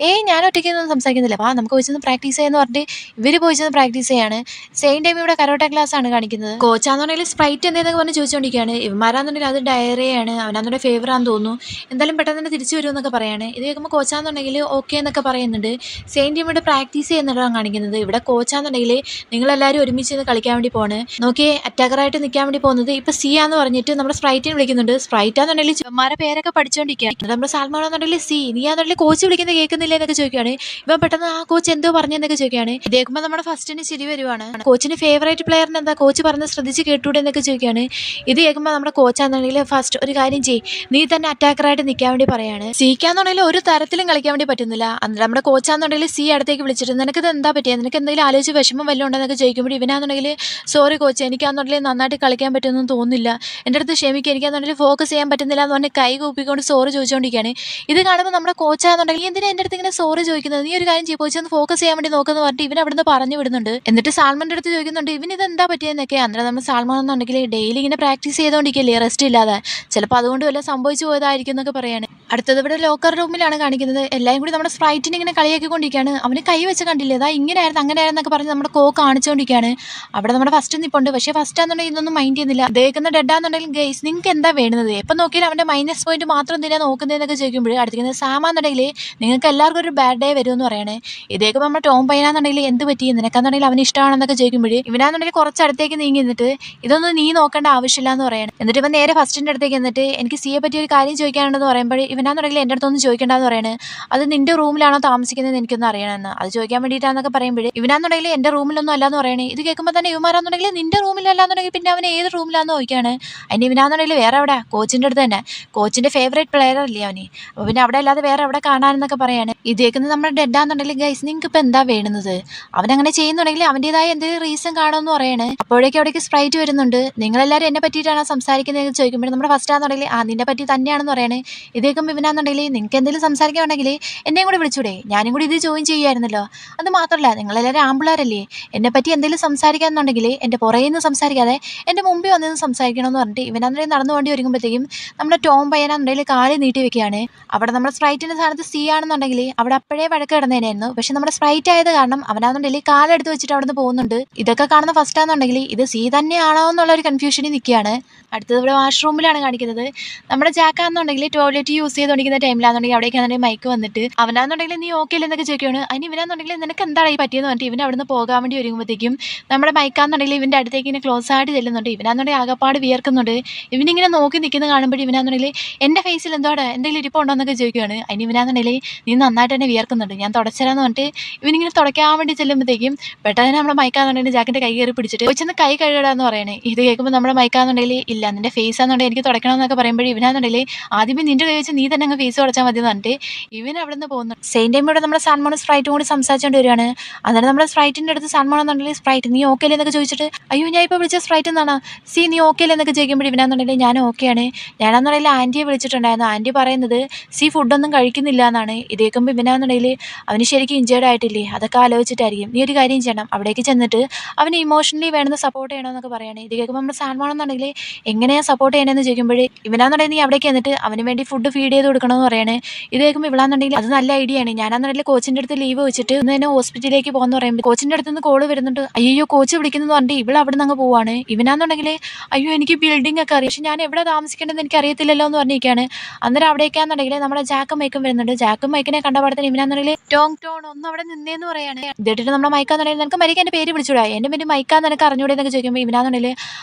ഞാൻ ഒറ്റയ്ക്ക് നിന്ന് സംസാരിക്കുന്നില്ല, വാ നമുക്ക് പോയിച്ചൊന്ന് പ്രാക്ടീസ് ചെയ്യാന്ന് പറഞ്ഞിട്ട് ഇവർ പോയിച്ചൊന്ന് പ്രാക്ടീസ് ചെയ്യാണ്. സെയിം ടൈം ഇവിടെ കരോട്ട ക്ലാസ് ആണ് കാണിക്കുന്നത്. കോച്ചാണെന്നുണ്ടെങ്കിൽ സ്പ്രൈറ്റ് എന്തെന്നൊക്കെ പറഞ്ഞ് ചോദിച്ചുകൊണ്ടിരിക്കുകയാണ്. ഇവന്മാരാണെന്നുണ്ടെങ്കിൽ അത് ഡയറിയാണ്, അവനാണെന്നുണ്ടെങ്കിൽ ഫേവറാന്ന് തോന്നുന്നു, എന്തായാലും പെട്ടെന്ന് തന്നെ തിരിച്ചു വരുമെന്നൊക്കെ പറയാണ്. ഇത് കേൾക്കുമ്പോൾ കോച്ചാണെന്നുണ്ടെങ്കിൽ ഓക്കെ എന്നൊക്കെ പറയുന്നുണ്ട്. സെയിം ടീം ഇവിടെ പ്രാക്ടീസ് ചെയ്യുന്നതാണ് കാണിക്കുന്നത്. ഇവിടെ കോച്ചാണെന്നുണ്ടെങ്കിൽ നിങ്ങളെല്ലാവരും ഒരുമിച്ച് നിന്ന് കളിക്കാൻ വേണ്ടി പോണ്, നോക്കിയേ അറ്റാക്കറായിട്ട് നിൽക്കാൻ വേണ്ടി പോകുന്നത് ഇപ്പം സി ആന്ന് പറഞ്ഞിട്ട് നമ്മുടെ സ്പ്രൈറ്റിനെ വിളിക്കുന്നുണ്ട്. സ്പ്രൈറ്റാന്നുണ്ടെങ്കിൽ ഇവന്മാരെ പേരൊക്കെ പഠിച്ചുകൊണ്ടിരിക്കുകയാണ്. നമ്മുടെ സാൽമാണെന്നുണ്ടെങ്കിൽ സി, നീ ആണെന്നുണ്ടെങ്കിൽ കോച്ച് വിളിക്കുന്നത് കേൾക്കുന്നില്ല എന്നൊക്കെ ചോദിക്കുകയാണ്. ഇവൻ പെട്ടെന്ന് ആ കോച്ച് എന്തോ പറഞ്ഞെന്നൊക്കെ ചോദിക്കുകയാണ്. ഇതേക്കുമ്പോൾ നമ്മുടെ ഫസ്റ്റിന് ചിരി വരുവാണ്. കോച്ചിന് ഫേവറേറ്റ് പ്ലെയറിന് എന്താ കോച്ച് പറഞ്ഞ് ശ്രദ്ധിച്ച് കേട്ടൂടെ എന്നൊക്കെ ചോദിക്കുകയാണ്. ഇത് കേൾക്കുമ്പോൾ നമ്മുടെ കോച്ചാണെന്നുണ്ടെങ്കിൽ ഫസ്റ്റ് ഒരു കാര്യം ചെയ്യ്, നീ തന്നെ അറ്റാക്കറായിട്ട് നിൽക്കാൻ വേണ്ടി പറയാണ്. സിക്കാന്നുണ്ടെങ്കിൽ ഒരു തരത്തിലും കളിക്കാൻ വേണ്ടി പറ്റുന്നില്ല. അന്നേരം നമ്മുടെ കോച്ചാണെന്നുണ്ടെങ്കിൽ സി അടുത്തേക്ക് വിളിച്ചിട്ട് നിനക്ക് ഇത് എന്താ പറ്റിയത്, നിനക്ക് എന്തെങ്കിലും ആലോചിച്ച് വിഷമം വല്ലതും ഉണ്ടെന്നൊക്കെ ചോദിക്കുമ്പോൾ ഇവനാണെന്നുണ്ടെങ്കിൽ സോറി കോച്ച്, എനിക്കാണെന്നുണ്ടെങ്കിൽ നന്നായിട്ട് കളിക്കാൻ പറ്റുമെന്നും തോന്നുന്നില്ല, എൻ്റെ അടുത്ത് ക്ഷമിക്കുക, എനിക്കാണെന്നുണ്ടെങ്കിൽ ഫോക്കസ് ചെയ്യാൻ പറ്റുന്നില്ല എന്ന് പറഞ്ഞ് കൈ കൂപ്പിക്കൊണ്ട് സോറി ചോദിച്ചുകൊണ്ടിരിക്കുകയാണ്. ഇത് കാണുമ്പോൾ നമ്മുടെ കോച്ചാണെന്നുണ്ടെങ്കിൽ എന്തിനാ എൻ്റെ അടുത്ത് ഇങ്ങനെ സോറി ചോദിക്കുന്നത്, നീ ഒരു കാര്യം ചെയ്യും പോയി ഒന്ന് ഫോക്കസ് ചെയ്യാൻ വേണ്ടി നോക്കുന്നു പറഞ്ഞിട്ട് ഇവൻ അവിടുന്ന് പറഞ്ഞു വിടുന്നുണ്ട്. എന്നിട്ട് സാൽമൻ്റെ അടുത്ത് ചോദിക്കുന്നുണ്ട് ഇവൻ ഇത് എന്താ പറ്റിയെന്നൊക്കെ. അന്നേരം നമ്മൾ സാൽമൺ എന്നുണ്ടെങ്കിൽ ഡെയിലി ഇങ്ങനെ പ്രാക്ടീസ് ചെയ്തുകൊണ്ടിരിക്കുകയല്ലേ റെസ്റ്റ് ഇല്ലാതെ, ചിലപ്പോൾ അതുകൊണ്ട് വല്ല സംഭവിച്ചു പോയതായിരിക്കും എന്നൊക്കെ പറയാണ്. അടുത്തത് ഇവിടെ ലോക്കർ റൂമിലാണ് കാണിക്കുന്നത്. എല്ലാവരും കൂടി നമ്മുടെ സ്പ്രൈറ്റിനെ ഇങ്ങനെ കളിയാക്കിക്കൊണ്ടിരിക്കുകയാണ്. അവന് കൈ വെച്ച് കണ്ടില്ലേ, അതാ ഇങ്ങനെയായിരുന്നു അങ്ങനെയായിരുന്നൊക്കെ പറഞ്ഞ് നമ്മുടെ കാണിച്ചുകൊണ്ടിരിക്കുകയാണ്. അവിടെ നമ്മുടെ ഫസ്റ്റ് നിപ്പുണ്ട്, പക്ഷേ ഫസ്റ്റ് ആണെന്നുണ്ടെങ്കിൽ ഇതൊന്നും മൈൻഡ് ചെയ്യുന്നില്ല. ദേക്കുന്ന ഡെഡാന്നുണ്ടെങ്കിൽ ഗൈസ് നിങ്ങൾക്ക് എന്താ വേണ്ടത്, എപ്പം നോക്കിയാലും അവൻ്റെ മൈനസ് പോയിന്റ് മാത്രം എന്തിനാണ് നോക്കുന്നതെന്നൊക്കെ ചോദിക്കുമ്പോൾ അടുത്തിരിക്കുന്നത് സാമാന്നുണ്ടെങ്കിൽ നിങ്ങൾക്ക് എല്ലാവർക്കും ഒരു ബാഡ് ഡേ വരുമെന്ന് പറയണേ. ഇതേക്കും നമ്മുടെ ടോം പയ്യനാന്നുണ്ടെങ്കിൽ എന്ത് പറ്റി, നിനക്കാന്നുണ്ടെങ്കിൽ അവന് ഇഷ്ടമാണെന്നൊക്കെ ചോദിക്കുമ്പോൾ ഇവനാന്നുണ്ടെങ്കിൽ കുറച്ച് അടുത്തേക്ക് നീങ്ങി നിന്നിട്ട് ഇതൊന്നും നീ നോക്കേണ്ട ആവശ്യമില്ല എന്ന് പറയണം. എന്നിട്ട് ഇവൻ നേരെ ഫസ്റ്റിൻ്റെ അടുത്തേക്ക് എന്നിട്ട് എനിക്ക് സിയെ പറ്റി ഒരു കാര്യം ചോദിക്കാനുണ്ടെന്ന് പറയുമ്പോൾ ഇവനാന്നുണ്ടെങ്കിൽ എൻ്റെ അടുത്തൊന്നും ചോദിക്കേണ്ടെന്ന് പറയണേ. അത് നിന്റെ റൂമിലാണോ താമസിക്കുന്നത് എനിക്കൊന്നും അറിയണമെന്ന്, അത് ചോദിക്കാൻ വേണ്ടിയിട്ടാന്നൊക്കെ പറയുമ്പോൾ ഇവനാന്നുണ്ടെങ്കിൽ എൻ്റെ റൂമിലൊന്നും അല്ലാന്ന് പറയണേ. ഇത് കേൾക്കുമ്പോൾ തന്നെ ഇവന്മാരാന്നുണ്ടെങ്കിൽ നിന്റെ റൂമിലല്ലാന്നുണ്ടെങ്കിൽ പിന്നെ അവൻ ഏത് റൂമിലാന്ന് ചോദിക്കുകയാണ്. അതിന് ഇവനാന്നുണ്ടെങ്കിൽ വേറെ എവിടെ, കോച്ചിൻ്റെ അടുത്ത് തന്നെ, കോച്ചിൻ്റെ ഫേവറേറ്റ് പ്ലെയർ അല്ലേ അവന്, അപ്പോൾ പിന്നെ അവിടെ അല്ലാതെ വേറെ എവിടെ കാണാനെന്നൊക്കെ പറയാണ്. ഇതേക്കുന്നത് നമ്മുടെ ഡെഡാന്നുണ്ടെങ്കിൽ ഗൈസ് നിങ്ങൾക്ക് ഇപ്പോൾ എന്താ വേണ്ടുന്നത്, അവനങ്ങനെ ചെയ്യുന്നുണ്ടെങ്കിൽ അവൻ്റെതായ എന്തെങ്കിലും റീസൺ കാണുമെന്ന് പറയാണ്. അപ്പോഴേക്കും അവിടേക്ക് സ്പ്രൈറ്റ് വരുന്നുണ്ട്. നിങ്ങളെല്ലാവരും എന്നെ പറ്റിയിട്ടാണ് സംസാരിക്കുന്നതെന്ന് ചോദിക്കുമ്പോൾ നമ്മുടെ ഫസ്റ്റ് ആണെന്നുണ്ടെങ്കിൽ നിന്നെ പറ്റി തന്നെയാണെന്ന് പറയണേ. ഇതേക്കുമ്പോൾ ഇവനാന്നുണ്ടെങ്കിൽ നിങ്ങൾക്ക് എന്തെങ്കിലും സംസാരിക്കാനുണ്ടെങ്കിൽ എന്നെയും കൂടി വിളിച്ചൂടെ, ഞാനും കൂടി ഇത് ജോയിൻ ചെയ്യുമായിരുന്നല്ലോ, അത് മാത്രമല്ല നിങ്ങളെല്ലാവരും ആമ്പിളാരല്ലേ, എന്നെപ്പറ്റി എന്തെങ്കിലും സംസാരിക്കാന്നുണ്ടെങ്കിൽ എൻ്റെ പുറകിൽ നിന്ന് സംസാരിക്കാതെ എൻ്റെ മുമ്പിൽ വന്നിരുന്ന് സംസാരിക്കണമെന്ന് പറഞ്ഞിട്ട് ഇവനാന്നുണ്ടെങ്കിൽ നടന്നു വേണ്ടി ഒരുങ്ങുമ്പോഴത്തേക്കും നമ്മുടെ ടോം പയ്യനാന്നുണ്ടെങ്കിൽ കാല് നീട്ടി വെക്കുകയാണ്. അവിടെ നമ്മുടെ സ്പ്രൈറ്റിൻ്റെ സ്ഥാനത്ത് സി ആണെന്നുണ്ടെങ്കിൽ അവിടെ അപ്പോഴേ വഴക്ക് കിടന്നേനായിരുന്നു. പക്ഷെ നമ്മുടെ സ്പ്രൈറ്റ് ആയത് കാരണം അവനാന്നുണ്ടെങ്കിൽ കാലെടുത്ത് വെച്ചിട്ട് അവിടെ നിന്ന് പോകുന്നുണ്ട്. ഇതൊക്കെ കാണുന്ന ഫസ്റ്റ് ആണെന്നുണ്ടെങ്കിൽ ഇത് സി തന്നെയാണോ എന്നുള്ള ഒരു കൺഫ്യൂഷനിൽ നിൽക്കുകയാണ്. അടുത്തത് ഇവിടെ വാഷ്റൂമിലാണ് കാണിക്കുന്നത്. നമ്മുടെ ജാക്കാന്നുണ്ടെങ്കിൽ ടോയ്ലറ്റ് യൂസ് ചെയ്തുകൊണ്ടിരിക്കുന്ന ടൈമിലാണെന്നുണ്ടെങ്കിൽ അവിടേക്കാണെന്നുണ്ടെങ്കിൽ മൈക്ക് വന്നിട്ട് അവനാന്നുണ്ടെങ്കിൽ നീ ഓക്കെ അല്ലെന്നൊക്കെ ചോദിക്കുകയാണ്. അതിന് ഇവനാന്നുണ്ടെങ്കിൽ നിനക്ക് എന്താണ് ഈ പറ്റിയെന്ന് പറഞ്ഞിട്ട് ഇവൻ അവിടുന്ന് പോകാൻ വേണ്ടി ഒരുങ്ങുമ്പോഴത്തേക്കും നമ്മുടെ മൈക്കാന്നുണ്ടെങ്കിൽ ഇവൻ്റെ അടുത്തേക്ക് ഇങ്ങനെ ക്ലോസ് ആയിട്ട് ചെല്ലുന്നുണ്ട്. ഇവനാന്നുണ്ടെങ്കിൽ ആകപ്പാട് വിയർക്കുന്നുണ്ട്. ഇവനിങ്ങനെ നോക്കി നിൽക്കുന്ന കാണുമ്പോൾ ഇവനാന്നുണ്ടെങ്കിൽ എൻ്റെ ഫേസിൽ എന്തോടെ എന്തെങ്കിലും ഇരിപ്പുണ്ടോ എന്നൊക്കെ ചോദിക്കുകയാണ്. അതിന് ഇവനാന്നുണ്ടെങ്കിൽ നീ നന്നായിട്ട് തന്നെ വിയർക്കുന്നുണ്ട്, ഞാൻ തുടച്ചരാന്ന് പറഞ്ഞിട്ട് ഇവനിങ്ങനെ തുടയ്ക്കാൻ വേണ്ടി ചെല്ലുമ്പോഴത്തേക്കും പെട്ടെന്ന് നമ്മുടെ മൈക്കാന്നുണ്ടെങ്കിൽ ജാക്കിൻ്റെ കൈ കയറി പിടിച്ചിട്ട് കൊച്ചൊന്ന് കൈ കഴുകിടാന്ന് പറയണേ. ഇത് കേൾക്കുമ്പോൾ നമ്മുടെ മൈക്കാന്നുണ്ടെങ്കിൽ ഇല്ല നിൻ്റെ ഫേസ് ആണെന്നുണ്ടെങ്കിൽ എനിക്ക് തുടയ്ക്കണമെന്നൊക്കെ പറയുമ്പോൾ ഇവനാന്നുണ്ടെങ്കിൽ ആദ്യമേ നിൻ്റെ കൈ വെച്ച് നീ തന്നെ അങ്ങ് ഫേസ് തുടച്ചാൽ മതി എന്ന് പറഞ്ഞിട്ട് ഇവൻ അവിടെ നിന്ന് പോകുന്നു. സെയിം ടൈം ഇവിടെ നമ്മുടെ സാൻമോണും സ്പ്രൈറ്റും കൂടി സംസാരിച്ചുകൊണ്ട് വരികയാണ്. അന്നേരം നമ്മുടെ സ്പ്രൈറ്റിൻ്റെ അടുത്ത് സാൻമോണെന്നുണ്ടെങ്കിൽ സ്പ്രൈറ്റ് നീ ഓക്കെ അല്ലേ എന്നൊക്കെ ചോദിച്ചിട്ട് അയ്യോ ഞാൻ ഇപ്പോൾ വിളിച്ച സ്പ്രൈറ്റ് എന്നാണ്, സി നീ ഓക്കെ അല്ലേ എന്നൊക്കെ ചോദിക്കുമ്പോൾ ഇവനാന്നുണ്ടെങ്കിൽ ഞാൻ ഓക്കെയാണ്, ഞാനാണെന്നുണ്ടെങ്കിൽ ആൻറ്റിയെ വിളിച്ചിട്ടുണ്ടായിരുന്നു, ആൻറ്റി പറയുന്നത് സി ഫുഡൊന്നും കഴിക്കുന്നില്ല എന്നാണ്. ഇത് കേൾക്കുമ്പോൾ ഇവനാന്നുണ്ടെങ്കിൽ അവന് ശരിക്കും ഇഞ്ചേർഡ് ആയിട്ടില്ലേ, അതൊക്കെ ആലോചിച്ചിട്ടായിരിക്കും, നീ ഒരു കാര്യം ചെയ്യണം അവിടേക്ക് ചെന്നിട്ട് അവന് ഇമോഷണലി വേണമെന്ന് സപ്പോർട്ട് ചെയ്യണമെന്നൊക്കെ പറയുകയാണ്. ഇത് കേൾക്കുമ്പോൾ നമ്മുടെ സാൻമോണെന്നുണ്ടെങ്കിൽ എങ്ങനെയാണ് സപ്പോർട്ട് ചെയ്യണമെന്ന് ചോദിക്കുമ്പോൾ ഇവനാന്നുണ്ടെങ്കിൽ നീ അവിടേക്ക് എന്നിട്ട് അവന് വേണ്ടി ഫുഡ് ഫീഡ് ചെയ്ത് കൊടുക്കണമെന്ന് പറയണേ. ഇത് കേൾക്കുമ്പോൾ ഇവളാന്നുണ്ടെങ്കിൽ അത് നല്ല ഐഡിയ ആണ്, ഞാനാന്നുണ്ടെങ്കിൽ കോച്ചിൻ്റെ അടുത്ത് ലീവ് വെച്ചിട്ട് ഇന്ന് തന്നെ ഹോസ്പിറ്റലിലേക്ക് പോകുമെന്ന് പറയുമ്പോൾ കോച്ചിൻ്റെ അടുത്ത് നിന്ന് കോള് വരുന്നുണ്ട്. അയ്യോ കോച്ച് വിളിക്കുന്നത് പറഞ്ഞിട്ട് ഇവിടെ അവിടെ നിന്ന് അങ്ങ് പോവാണ്. ഇവനാന്നുണ്ടെങ്കിൽ അയ്യോ എനിക്ക് ബിൽഡിംഗ് ഒക്കെ അറിയാം, പക്ഷെ ഞാൻ എവിടെ താമസിക്കേണ്ടതെന്ന് എനിക്ക് അറിയത്തില്ലല്ലോ എന്ന് പറഞ്ഞിരിക്കുകയാണ്. അന്നേരം അവിടേക്കാന്നുണ്ടെങ്കിൽ നമ്മുടെ ജാക്കും മൈക്കും വരുന്നുണ്ട്. ജാക്കും മൈക്കിനെ കണ്ട പാടത്തിന് ഇവനാന്നുണ്ടെങ്കിൽ ടോങ് ടോൺ ഒന്ന് അവിടെ നിന്നേന്ന് പറയാണ്. ഇതിട്ടിട്ട് നമ്മുടെ മൈക്കാന്നുണ്ടെങ്കിൽ നിനക്ക് മരിക്കാൻ എൻ്റെ പേര് വിളിച്ചൂടാ, എൻ്റെ പേര് മൈക്കാന്ന് നിനക്ക് അറിഞ്ഞൂടെ എന്നൊക്കെ ചോദിക്കുമ്പോൾ ഇവനാന്നുണ്ടെങ്കിൽ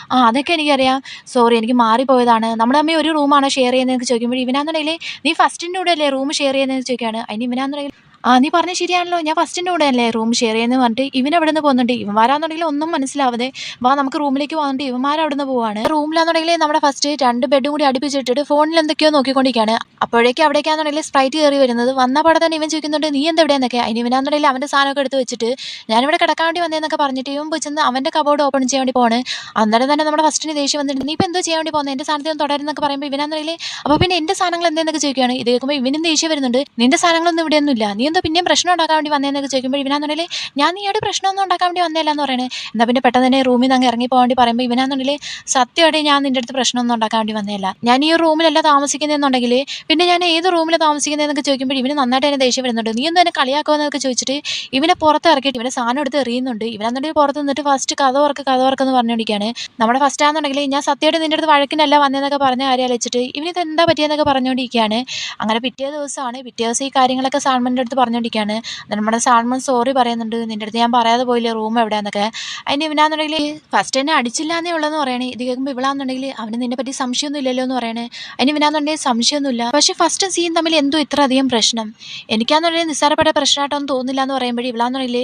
അതൊക്കെ എനിക്കറിയാം, സോറി എനിക്ക് മാറിപ്പോയതാണ്. നമ്മൾ തമ്മിൽ ഒരു റൂമാണോ ഷെയർ ചെയ്യുന്നതെന്ന് ചോദിക്കുമ്പോൾ ഇവനാണെന്നുണ്ടെങ്കിൽ നീ ഫസ്റ്റിൻ്റെ കൂടെ അല്ലേ റൂം ഷെയർ ചെയ്യുന്നതെന്ന് ചോദിക്കുകയാണ്. അതിന് ഇവനാണെന്നുണ്ടെങ്കിൽ നീ പറഞ്ഞത് ശരിയാണല്ലോ, ഞാൻ ഫസ്റ്റിൻ്റെ കൂടെ അല്ലേ റൂം ഷെയർ ചെയ്യുന്നത് പറഞ്ഞിട്ട് ഇവൻ അവിടെ നിന്ന് പോകുന്നുണ്ട്. ഇവന്മാരാണെന്നുണ്ടെങ്കിൽ ഒന്നും മനസ്സിലാവാതെ വാ നമുക്ക് റൂമിലേക്ക് പോകുന്നുണ്ട്. ഇവന്മാർ അവിടെ നിന്ന് പോവാണ്. റൂമിലാണെന്നുണ്ടെങ്കിൽ നമ്മുടെ ഫസ്റ്റ് 2 ബെഡും കൂടി അടുപ്പിച്ചിട്ടിട്ട് ഫോണിൽ എന്തൊക്കെയോ നോക്കിക്കൊണ്ടിരിക്കുകയാണ്. അപ്പോഴേക്കും അവിടേക്കാണെന്നുണ്ടെങ്കിൽ സ്പ്രൈറ്റ് കയറി വരുന്നത്. വന്ന പാടെ തന്നെ ഇവൻ ചോദിക്കുന്നുണ്ട് നീ എന്താ എവിടെയെന്നൊക്കെ. അതിന് ഇവനാണെന്നുണ്ടെങ്കിൽ അവൻ്റെ സാധനമൊക്കെ എടുത്ത് വെച്ചിട്ട് ഞാനിവിടെ കിടക്കാൻ വേണ്ടി വന്നതെന്നൊക്കെ പറഞ്ഞിട്ട് ഇവൻ പോയിച്ചെന്ന് അവൻ്റെ കബോർഡ് ഓപ്പൺ ചെയ്യാൻ വേണ്ടി പോവാണ്. അന്നേരം തന്നെ നമ്മുടെ ഫസ്റ്റിന് ദേഷ്യം വന്നിട്ട് നീ ഇപ്പോൾ എന്തോ ചെയ്യാൻ വേണ്ടി പോകുന്നത്, എൻ്റെ സാധനത്തിൽ തുടരുന്നൊക്കെ പറയുമ്പോൾ ഇവനാണെന്നുണ്ടെങ്കിൽ അപ്പോൾ പിന്നെ എൻ്റെ സാധനങ്ങൾ എന്തെന്നൊക്കെ ചോദിക്കുകയാണ്. ഇത് കേൾക്കുമ്പോൾ ഇവനും ദേഷ്യം വരുന്നുണ്ട്. നിന്റെ സാധനങ്ങളൊന്നും ഇവിടെയൊന്നുമില്ല, നീ എന്തോ പിന്നെയും പ്രശ്നം ഉണ്ടാക്കാൻ വേണ്ടി വന്നതെന്നൊക്കെ ചോദിക്കുമ്പോൾ ഇവനാണെന്നുണ്ടെങ്കിൽ ഞാൻ നീയോട് പ്രശ്നമൊന്നും ഉണ്ടാക്കാൻ വേണ്ടി വന്നതല്ല എന്ന് പറയുന്നത്. എന്നാൽ പിന്നെ പെട്ടെന്ന് തന്നെ റൂമിൽ നിന്ന് അങ്ങ് ഇറങ്ങി പോകാൻ വേണ്ടി പറയുമ്പോൾ ഇവനാണെന്നുണ്ടെങ്കിൽ സത്യമായിട്ട് ഞാൻ നിൻ്റെ അടുത്ത് പ്രശ്നമൊന്നും ഉണ്ടാക്കാൻ വേണ്ടി വന്നതല്ല, ഞാൻ ഈ റൂമിലല്ല താമസിക്കുന്നതെന്നുണ്ടെങ്കിൽ പിന്നെ ഞാൻ ഏത് റൂമിൽ താമസിക്കുന്നതെന്നൊക്കെ ചോദിക്കുമ്പോൾ ഇവന് നന്നായിട്ട് തന്നെ ദേഷ്യം വരുന്നുണ്ട്. നീ ഒന്നും എന്നെ കളിയാക്കുമെന്നൊക്കെ ചോദിച്ചിട്ട് ഇവനെ പുറത്ത് ഇറക്കിയിട്ട് ഇവനെ സാധനം എടുത്ത് എറിയുന്നുണ്ട്. ഇവനാണെന്നുണ്ടെങ്കിൽ പുറത്ത് നിന്നിട്ട് ഫസ്റ്റ് കഥ ഉറക്കെന്ന് പറഞ്ഞുകൊണ്ടിരിക്കുകയാണ്. നമ്മുടെ ഫസ്റ്റ് ആണെന്നുണ്ടെങ്കിൽ ഞാൻ സത്യമായിട്ട് നിൻ്റെ അടുത്ത് വഴക്കിനല്ല വന്നതെന്നൊക്കെ പറഞ്ഞ കാര്യം ആലോചിച്ചിട്ട് ഇവനിത് എന്താ പറ്റിയെന്നൊക്കെ പറഞ്ഞുകൊണ്ടിരിക്കുകയാണ്. അങ്ങനെ പിറ്റേ ദിവസം ഈ കാര്യങ്ങളൊക്കെ സാൽമൻ്റെ അടുത്ത് പറഞ്ഞുകൊണ്ടിരിക്കുകയാണ്. നമ്മുടെ സാൽമൺ സോറി പറയുന്നുണ്ട്, നിൻ്റെ അടുത്ത് ഞാൻ പറയാതെ പോയില്ലേ റൂം എവിടെയാന്നൊക്കെ. അതിന് ഇവനാണെന്നുണ്ടെങ്കിൽ ഫസ്റ്റ് എന്നെ അടിച്ചില്ലാന്നേ ഉള്ളതെന്ന് പറയണേ. ഇത് കേൾക്കുമ്പോൾ ഇവളാണെന്നുണ്ടെങ്കിൽ അവന് നിന്നെ പറ്റി സംശയമൊന്നും ഇല്ലല്ലോ എന്ന് പറയണേ. അതിന് ഇവനാണെന്നുണ്ടെങ്കിൽ സംശയമൊന്നുമില്ല, പക്ഷേ ഫസ്റ്റും സീൻ തമ്മിൽ എന്തോ ഇത്ര അധികം പ്രശ്നം, എനിക്കാണെന്നുണ്ടെങ്കിൽ നിസ്സാരപ്പെട്ട പ്രശ്നമായിട്ടൊന്നും തോന്നില്ല എന്ന് പറയുമ്പോൾ ഇവളാണെന്നുണ്ടെങ്കിൽ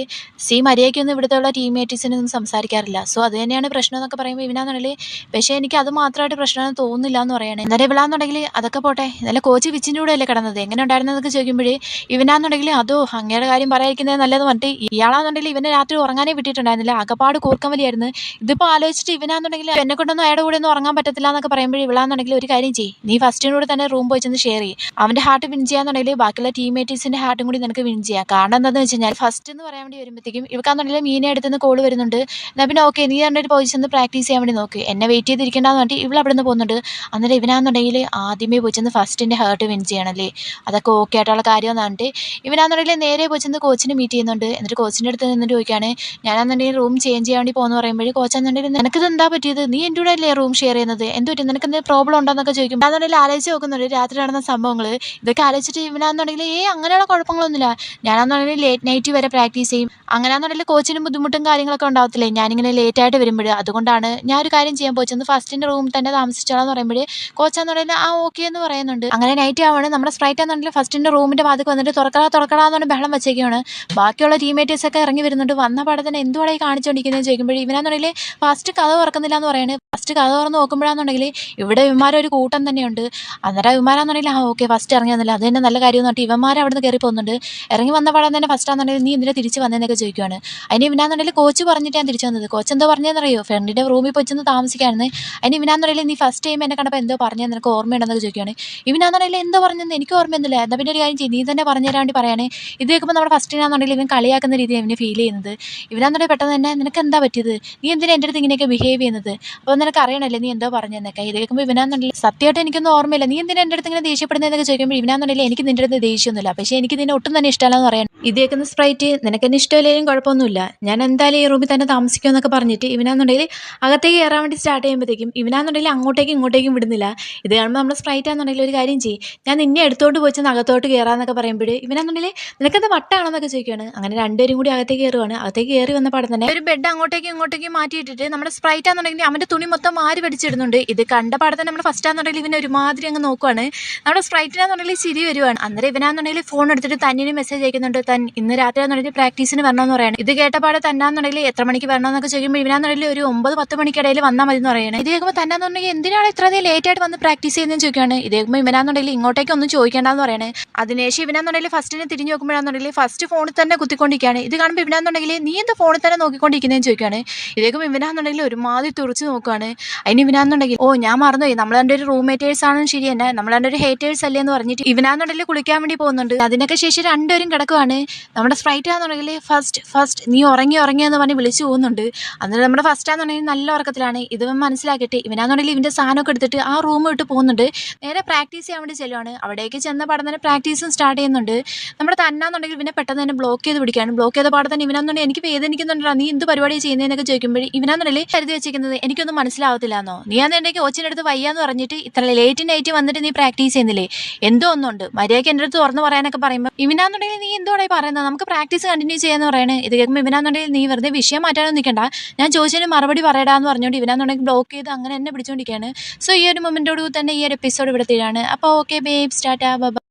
സീ മര്യാദയ്ക്കൊന്നും ഇവിടുത്തെ ഉള്ള ടീംമേറ്റ്സിനൊന്നും സംസാരിക്കാറില്ല, സോ അത് തന്നെയാണ് പ്രശ്നം എന്നൊക്കെ പറയുമ്പോൾ ഇവനാണെന്നുണ്ടെങ്കിൽ പക്ഷേ എനിക്ക് അത് മാത്രമായിട്ട് പ്രശ്നമൊന്നും തോന്നുന്നില്ല എന്ന് പറയണേ. എന്നാലും ഇവളാണെന്നുണ്ടെങ്കിൽ അതൊക്കെ പോട്ടെ, നല്ല കോച്ച് വിച്ചിൻ്റെ കൂടെ അല്ലേ കിടന്നത്, എങ്ങനെ ഉണ്ടായിരുന്നതൊക്കെ ചോദിക്കുമ്പോഴേ ഇവനാണെന്നുണ്ടെങ്കിൽ അതോ അങ്ങയുടെ കാര്യം പറയാതിരിക്കുന്നത് നല്ലത് പറഞ്ഞിട്ട് ഇയാളാണെന്നുണ്ടെങ്കിൽ ഇവനെ രാത്രി ഉറങ്ങാനേ വിട്ടിട്ടുണ്ടായിരുന്നില്ല, അകപ്പാട് കൂർക്കം വലിയായിരുന്നു. ഇതിപ്പോൾ ആലോചിച്ചിട്ട് ഇവനാണെന്നുണ്ടെങ്കിൽ എന്നെ കൊണ്ടൊന്നും അയാളുടെ കൂടെ ഒന്നും ഉറങ്ങാൻ പറ്റത്തില്ല എന്നൊക്കെ പറയുമ്പോൾ ഇവളാണെന്നുണ്ടെങ്കിൽ ഒരു കാര്യം ചെയ്യും, നീ ഫസ്റ്റിനോട് തന്നെ റൂം പോയി ചെന്ന് ഷെയർ ചെയ്യും, അവൻ്റെ ഹാർട്ട് വിൻ ചെയ്യാന്നുണ്ടെങ്കിൽ ബാക്കിയുള്ള ടീംമേറ്റ്സിൻ്റെ ഹാർട്ടും കൂടി നിനക്ക് വിൻ ചെയ്യാം. കാരണം എന്താണെന്ന് വെച്ച് കഴിഞ്ഞാൽ ഫസ്റ്റ് എന്ന് പറയാൻ വേണ്ടി വരുമ്പോഴത്തേക്കും ഇവക്കാണെന്നുണ്ടെങ്കിൽ മീനെ അടുത്തുനിന്ന് കോൾ വരുന്നുണ്ട്. എന്നാൽ പിന്നെ ഓക്കെ നീ എൻ്റെ ഒരു പൊസിഷനിൽ പ്രാക്ടീസ് ചെയ്യാൻ വേണ്ടി നോക്ക്, എന്നെ വെയിറ്റ് ചെയ്തിരിക്കേണ്ടെന്ന് പറഞ്ഞിട്ട് ഇവൾ അവിടെ നിന്ന് പോകുന്നുണ്ട്. അന്നേരം ഇവനാണെന്നുണ്ടെങ്കിൽ ആദ്യമേ പോയി ചെന്ന് ഫസ്റ്റിൻ്റെ ഹാർട്ട് വിൻ ചെയ്യണമല്ലേ, അതൊക്കെ ഓക്കെ ആയിട്ടുള്ള കാര്യമെന്ന് പറഞ്ഞിട്ട് ഇവനാണെന്നുണ്ടെങ്കിൽ നേരെ പോയി ചെന്ന് കോച്ചിനെ മീറ്റ് ചെയ്യുന്നുണ്ട്. എന്നിട്ട് കോച്ചിൻ്റെ അടുത്ത് നിന്നിട്ട് ചോദിക്കുകയാണ് ഞാനാണെന്നുണ്ടെങ്കിൽ റൂം ചേഞ്ച് ചെയ്യാൻ വേണ്ടി പോകുന്നു പറയുമ്പോൾ കോച്ചാണെന്നുണ്ടെങ്കിൽ നിനക്കിത് എന്താ പറ്റിയത്, നീ എൻ്റെ കൂടെ അല്ലേ റൂം ഷെയർ ചെയ്യുന്നത്, എന്ത് പറ്റി, നിനക്ക് എന്തെങ്കിലും പ്രോബ്ലം ഉണ്ടോയെന്നൊക്കെ ചോദിക്കും. അതാണെന്നുണ്ടെങ്കിൽ ആലോചിച്ച് നോക്കുന്നുണ്ട് രാത്രി നടന്ന സംഭവങ്ങൾ, ഇതൊക്കെ ആലോചിച്ചിട്ട് ഇവനാണെന്നുണ്ടെങ്കിൽ അങ്ങനെയുള്ള കുഴപ്പങ്ങളൊന്നുമില്ല, ഞാനാണെന്നുണ്ടെങ്കിൽ ലേറ്റ് നൈറ്റ് വരെ പ്രാക്ടീസ് ചെയ്യും, അങ്ങനെയാണെന്നുണ്ടെങ്കിൽ കോച്ചിന് ബുദ്ധിമുട്ടും കാര്യങ്ങളൊക്കെ ഉണ്ടാവത്തില്ലേ ഞാനിങ്ങനെ ലേറ്റായിട്ട് വരുമ്പോൾ, അതുകൊണ്ടാണ് ഞാൻ ഒരു കാര്യം ചെയ്യാൻ പോയിച്ചെന്ന് ഫസ്റ്റിൻ്റെ റൂമിൽ തന്നെ താമസിച്ചോളാന്ന് പറയുമ്പോൾ കോച്ചാണെന്നുണ്ടെങ്കിൽ ഓക്കെ എന്ന് പറയുന്നുണ്ട്. അങ്ങനെ നൈറ്റ് ആവാണ്. നമ്മുടെ സ്പ്രൈറ്റ് ആണെന്നുണ്ടെങ്കിൽ ഫസ്റ്റിൻ്റെ റൂമിൻ്റെ വാതിൽ വന്നിട്ട് തുറക്കടാന്ന് ബഹളം വെച്ചേക്കാണ്. ബാക്കിയുള്ള ടീമേറ്റേഴ്സ് ഒക്കെ ഇറങ്ങി വരുന്നുണ്ട്. വന്ന പാടെ തന്നെ എന്തുവാണ് ഈ കാണിച്ചുകൊണ്ടിരിക്കുന്നത് ചോദിക്കുമ്പോൾ ഇവനാണെന്നുണ്ടെങ്കിൽ ഫസ്റ്റ് കഥ തുറക്കുന്നില്ല എന്ന് പറയുന്നത്. ഫസ്റ്റ് കഥ തുറന്ന് നോക്കുമ്പോഴാണെന്നുണ്ടെങ്കിൽ ഇവിടെ ഇവന്മാരൊരു കൂട്ടം തന്നെയുണ്ട്. അന്നേരം ഇവന്മാരാണെന്നുണ്ടെങ്കിൽ ഓക്കെ ഫസ്റ്റ് ഇറങ്ങി വന്നില്ല, അത് തന്നെ നല്ല കാര്യം എന്ന് പറഞ്ഞിട്ട് ഇവന്മാർ അവിടെ നിന്ന് കയറി പോകുന്നുണ്ട്. ഇറങ്ങി വന്ന പാടെ തന്നെ ഫസ്റ്റ് ആണെന്നുണ്ടെങ്കിൽ നീ എന്തിനാ തിരിച്ച് വന്നതെന്നൊക്കെ ചോദിക്കുകയാണ്. അതിന് ഇവനാണെന്നുണ്ടെങ്കിൽ കോച്ച് പറഞ്ഞിട്ട് ഞാൻ തിരിച്ചു വന്നത്. കോച്ച് എന്തോ പറഞ്ഞതെന്നറിയോ, ഫ്രണ്ടിൻ്റെ റൂമിൽ പോയിച്ചെന്ന് താമസിക്കായിരുന്നു. അതിന് ഇവനാണെന്നുണ്ടെങ്കിൽ നീ ഫസ്റ്റ് ടൈം എന്നെ കണ്ടപ്പോൾ എന്തോ പറഞ്ഞത് നിനക്ക് ഓർമ്മയുണ്ടെന്നൊക്കെ ചോദിക്കുകയാണ്. ഇവനാണെന്നുണ്ടെങ്കിൽ എന്തോ പറഞ്ഞതെന്ന് എനിക്ക് ഓർമ്മയൊന്നുമില്ല, എന്നാൽ പിന്നെ ഒരു കാര്യം ചെയ്യും നീ തന്നെ പറഞ്ഞു തരാൻ വേണ്ടി പറയണേ. ഇത് കേൾക്കുമ്പോൾ നമ്മുടെ ഫസ്റ്റിനാണെന്നുണ്ടെങ്കിൽ ഇവൻ കളിയാക്കുന്ന രീതിയിൽ ഇവന് ഫീൽ ചെയ്യുന്നത്. ഇവനാണെന്നുണ്ടെങ്കിൽ പെട്ടെന്ന് തന്നെ നിനക്ക് എന്താ പറ്റിയത്, നീ എന്തിനാ എൻ്റെ അടുത്ത് ഇങ്ങനെയൊക്കെ ബിഹേവ് ചെയ്യുന്നത്, അപ്പോൾ നിനക്ക് അറിയണമല്ലേ നീ എന്തോ പറഞ്ഞതെന്നൊക്കെ. ഇത് കേൾക്കുമ്പോൾ ഇവനാണെന്നുണ്ടെങ്കിൽ സത്യമായിട്ട് എനിക്കൊന്നും ഓർമ്മയില്ല, നീ എന്തിനാ എൻ്റെ അടുത്ത് ഇങ്ങനെ ദേഷ്യപ്പെടുന്നതെന്നൊക്കെ ചോദിക്കുമ്പോൾ ഇവനാണെന്നുണ്ടെങ്കിൽ എനിക്ക് നിൻ്റെ അടുത്ത് ദേഷ്യമൊന്നുമില്ല, പക്ഷേ എനിക്ക് നിന്നെ ഒട്ടും തന്നെ ഇഷ്ടമല്ലെന്ന് പറയാൻ. ഇത് കേൾക്കുന്ന സ്പ്രൈറ്റ് നിനക്ക് എന്നെ ഇഷ്ടമില്ലെങ്കിലും കുഴപ്പമൊന്നുമില്ല, ഞാൻ എന്തായാലും ഈ റൂമിൽ തന്നെ താമസിക്കുമെന്നൊക്കെ പറഞ്ഞിട്ട് ഇവനാണെന്നുണ്ടെങ്കിൽ അകത്തേക്ക് കയറാൻ വേണ്ടി സ്റ്റാർട്ട് ചെയ്യുമ്പോഴത്തേക്കും ഇവനാണെന്നുണ്ടെങ്കിൽ അങ്ങോട്ടേക്കും ഇങ്ങോട്ടേക്കും വിടുന്നില്ല. ഇത് കാണുമ്പോൾ നമ്മുടെ സ്പ്രൈറ്റ് ആണെന്നുണ്ടെങ്കിൽ ഒരു കാര്യം ചെയ്യും, ഞാൻ നിന്നെ എടുത്തോണ്ട് പോയിച്ചെന്ന് അകത്തോട്ട് കയറാമെന്നൊക്കെ പറയുമ്പോൾ ഇവനാണെന്നുണ്ടെങ്കിൽ നിനക്കെന്താ വട്ടാണെന്നൊക്കെ ചോദിക്കുകയാണ്. അങ്ങനെ രണ്ടുപേരും കൂടി അകത്തേക്ക് കയറുവാണ്. അകത്തേക്ക് കയറി വന്ന പാടെ തന്നെ ഒരു ബെഡ് അങ്ങോട്ടേക്കും ഇങ്ങോട്ടേക്കും മാറ്റിയിട്ടിട്ട് നമ്മുടെ സ്പ്രൈറ്റ് ആണെന്നുണ്ടെങ്കിൽ അവൻ്റെ തുണി മൊത്തം മാറി പിടിച്ചിടുന്നുണ്ട്. ഇത് കണ്ട പാടെ തന്നെ നമ്മുടെ ഫസ്റ്റ് ആണെന്നുണ്ടെങ്കിൽ ഇവനെ ഒരുമാതിരി അങ്ങ് നോക്കുവാണ്. നമ്മുടെ സ്പ്രൈറ്റിനാണെന്നുണ്ടെങ്കിൽ ചിരി വരുവാണ്. അന്നേരം ഇവനാണെന്നുണ്ടെങ്കിൽ ഫോൺ എടുത്തിട്ട് തന്നിന് മെസ്സേജ് അയക്കുന്നുണ്ട്, താൻ ഇന്ന് രാത്രി ആണെന്നുണ്ടെങ്കിൽ പ്രാക്ടീസിന് വരണമെന്ന് പറയണം. ഇത് കേട്ടപാടെ തന്നാന്നുണ്ടെങ്കിൽ എത്ര മണിക്ക് വരണമെന്നൊക്കെ ചോദിക്കുമ്പോൾ ഇവനാണെന്നുണ്ടെങ്കിൽ ഒരു 9-10 മണിക്കിടയിൽ വന്നാൽ മതി എന്ന് പറയണം. ഇത് കേൾക്കുമ്പോൾ തന്നാന്നുണ്ടെങ്കിൽ എന്തിനാണ് ഇത്രയധികം ലേറ്റ് ആയിട്ട് വന്ന് പ്രാക്ടീസ് ചെയ്യുന്നതെന്ന് ചോദിക്കുകയാണ്. ഇത് കേൾക്കുമ്പോൾ ഇവനാണെന്നുണ്ടെങ്കിൽ ഇങ്ങോട്ടേക്ക് ഒന്നും ചോദിക്കേണ്ടെന്ന് പറയണേ. അതിനുശേഷം ഇവനാണെന്നുണ്ടെങ്കിൽ ഫസ്റ്റിനെ തിരിഞ്ഞ് നോക്കുമ്പോഴാണെന്നുണ്ടെങ്കിൽ ഫസ്റ്റ് ഫോണിൽ തന്നെ കുത്തിക്കൊണ്ടിരിക്കുകയാണ്. ഇത് കാണുമ്പോൾ ഇവനാണെന്നുണ്ടെങ്കിൽ നീ എന്താ ഫോണിൽ തന്നെ നോക്കിക്കൊണ്ടിരിക്കുന്നതെന്ന് ചോദിക്കുകയാണ്. ഇതേക്കും ഇവനാണെന്നുണ്ടെങ്കിൽ ഒരുമാതിരി തുറച്ച് നോക്കുകയാണ്. അതിന് ഇവനാണെന്നുണ്ടെങ്കിൽ ഞാൻ മറന്നുപോയി, നമ്മൾ എൻ്റെ ഒരു റൂംമേറ്റേഴ്സ് ആണ് ശരി തന്നെ, നമ്മൾ എൻ്റെ ഒരു ഹേറ്റേഴ്സ് അല്ലേ എന്ന് പറഞ്ഞിട്ട് ഇവനാണെന്നുണ്ടെങ്കിൽ കുളിക്കാൻ വേണ്ടി പോകുന്നുണ്ട്. അതിനൊക്കെ ശേഷം രണ്ടുപേരും കിടക്കുവാണ്. നമ്മുടെ സ്പ്രൈറ്റ് ആണെന്നുണ്ടെങ്കിൽ ഫസ്റ്റ് നീ ഉറങ്ങിയെന്ന് പറഞ്ഞ് വിളിച്ചു പോകുന്നുണ്ട്. അന്നേരം നമ്മുടെ ഫസ്റ്റ് ആണെന്നുണ്ടെങ്കിൽ നല്ല ഉറക്കത്തിലാണ്. ഇത് മനസ്സിലാക്കിയിട്ട് ഇവനാണെന്നുണ്ടെങ്കിൽ ഇവൻ്റെ സാധനമൊക്കെ എടുത്തിട്ട് ആ റൂം വിട്ട് പോകുന്നുണ്ട്. നേരെ പ്രാക്ടീസ് ചെയ്യാൻ വേണ്ടി ചെല്ലുവാണ്. അവിടേക്ക് ചെന്ന പാടെ തന്നെ പ്രാക്ടീസും സ്റ്റാർട്ട് ചെയ്യുന്നുണ്ട്. നമ്മുടെ തന്നാന്നുണ്ടെങ്കിൽ ഇവനെ പെട്ടെന്ന് തന്നെ ബ്ലോക്ക് ചെയ്ത് പിടിക്കുകയാണ്. ബ്ലോക്ക് ചെയ്ത പാടെ തന്നെ ഇവനാന്നുണ്ടെങ്കിൽ എനിക്ക് വേദനിക്കുന്നുണ്ടോ, നീ എന്ത് പരിപാടി ചെയ്യുന്നതെന്നൊക്കെ ചോദിക്കുമ്പോൾ ഇവനാന്നുണ്ടെങ്കിൽ കരുതി വെച്ചിരിക്കുന്നത് എനിക്കൊന്നും മനസ്സിലാവത്തില്ലാന്നോ, നീ അന്നെൻ്റെ കോച്ചിൻ്റെ അടുത്ത് വയ്യാന്ന് പറഞ്ഞിട്ട് ഇത്ര ലേറ്റ് വന്നിട്ട് നീ പ്രാക്ടീസ് ചെയ്യുന്നില്ലേ, എന്തോ ഒന്നുണ്ട് മര്യാദയ്ക്ക് എൻ്റെ അടുത്ത് തുറന്ന് പറയാനൊക്കെ പറയുമ്പോൾ ഇവനാന്നുണ്ടെങ്കിൽ നീ എന്തുവാണ് ഈ പറയുന്നത്? നമുക്ക് പ്രാക്ടീസ് കണ്ടിന്യൂ ചെയ്യാന്ന് പറയണേ. ഇത് കേൾക്കുമ്പോൾ ഇവനാന്നുണ്ടെങ്കിൽ നീ വെറുതെ വിഷയം മാറ്റാനൊന്നും നിൽക്കണ്ട. ഞാൻ ചോദിച്ചതിന് മറുപടി പറയടാന്ന് പറഞ്ഞുകൊണ്ട് ഇവനാന്നുണ്ടെങ്കിൽ ബ്ലോക്ക് ചെയ്ത് അങ്ങനെ എന്നെ പിടിച്ചുകൊണ്ടിരിക്കുകയാണ്. സോ ഈ ഒരു മൊമെന്റോട് കൂടി തന്നെ ഈ ഒരു എപ്പിസോഡ് ഇവിടെ തീരാണ്. അപ്പോൾ ഓക്കെ ബേബ്സ്, ടാറ്റാ, ബൈ.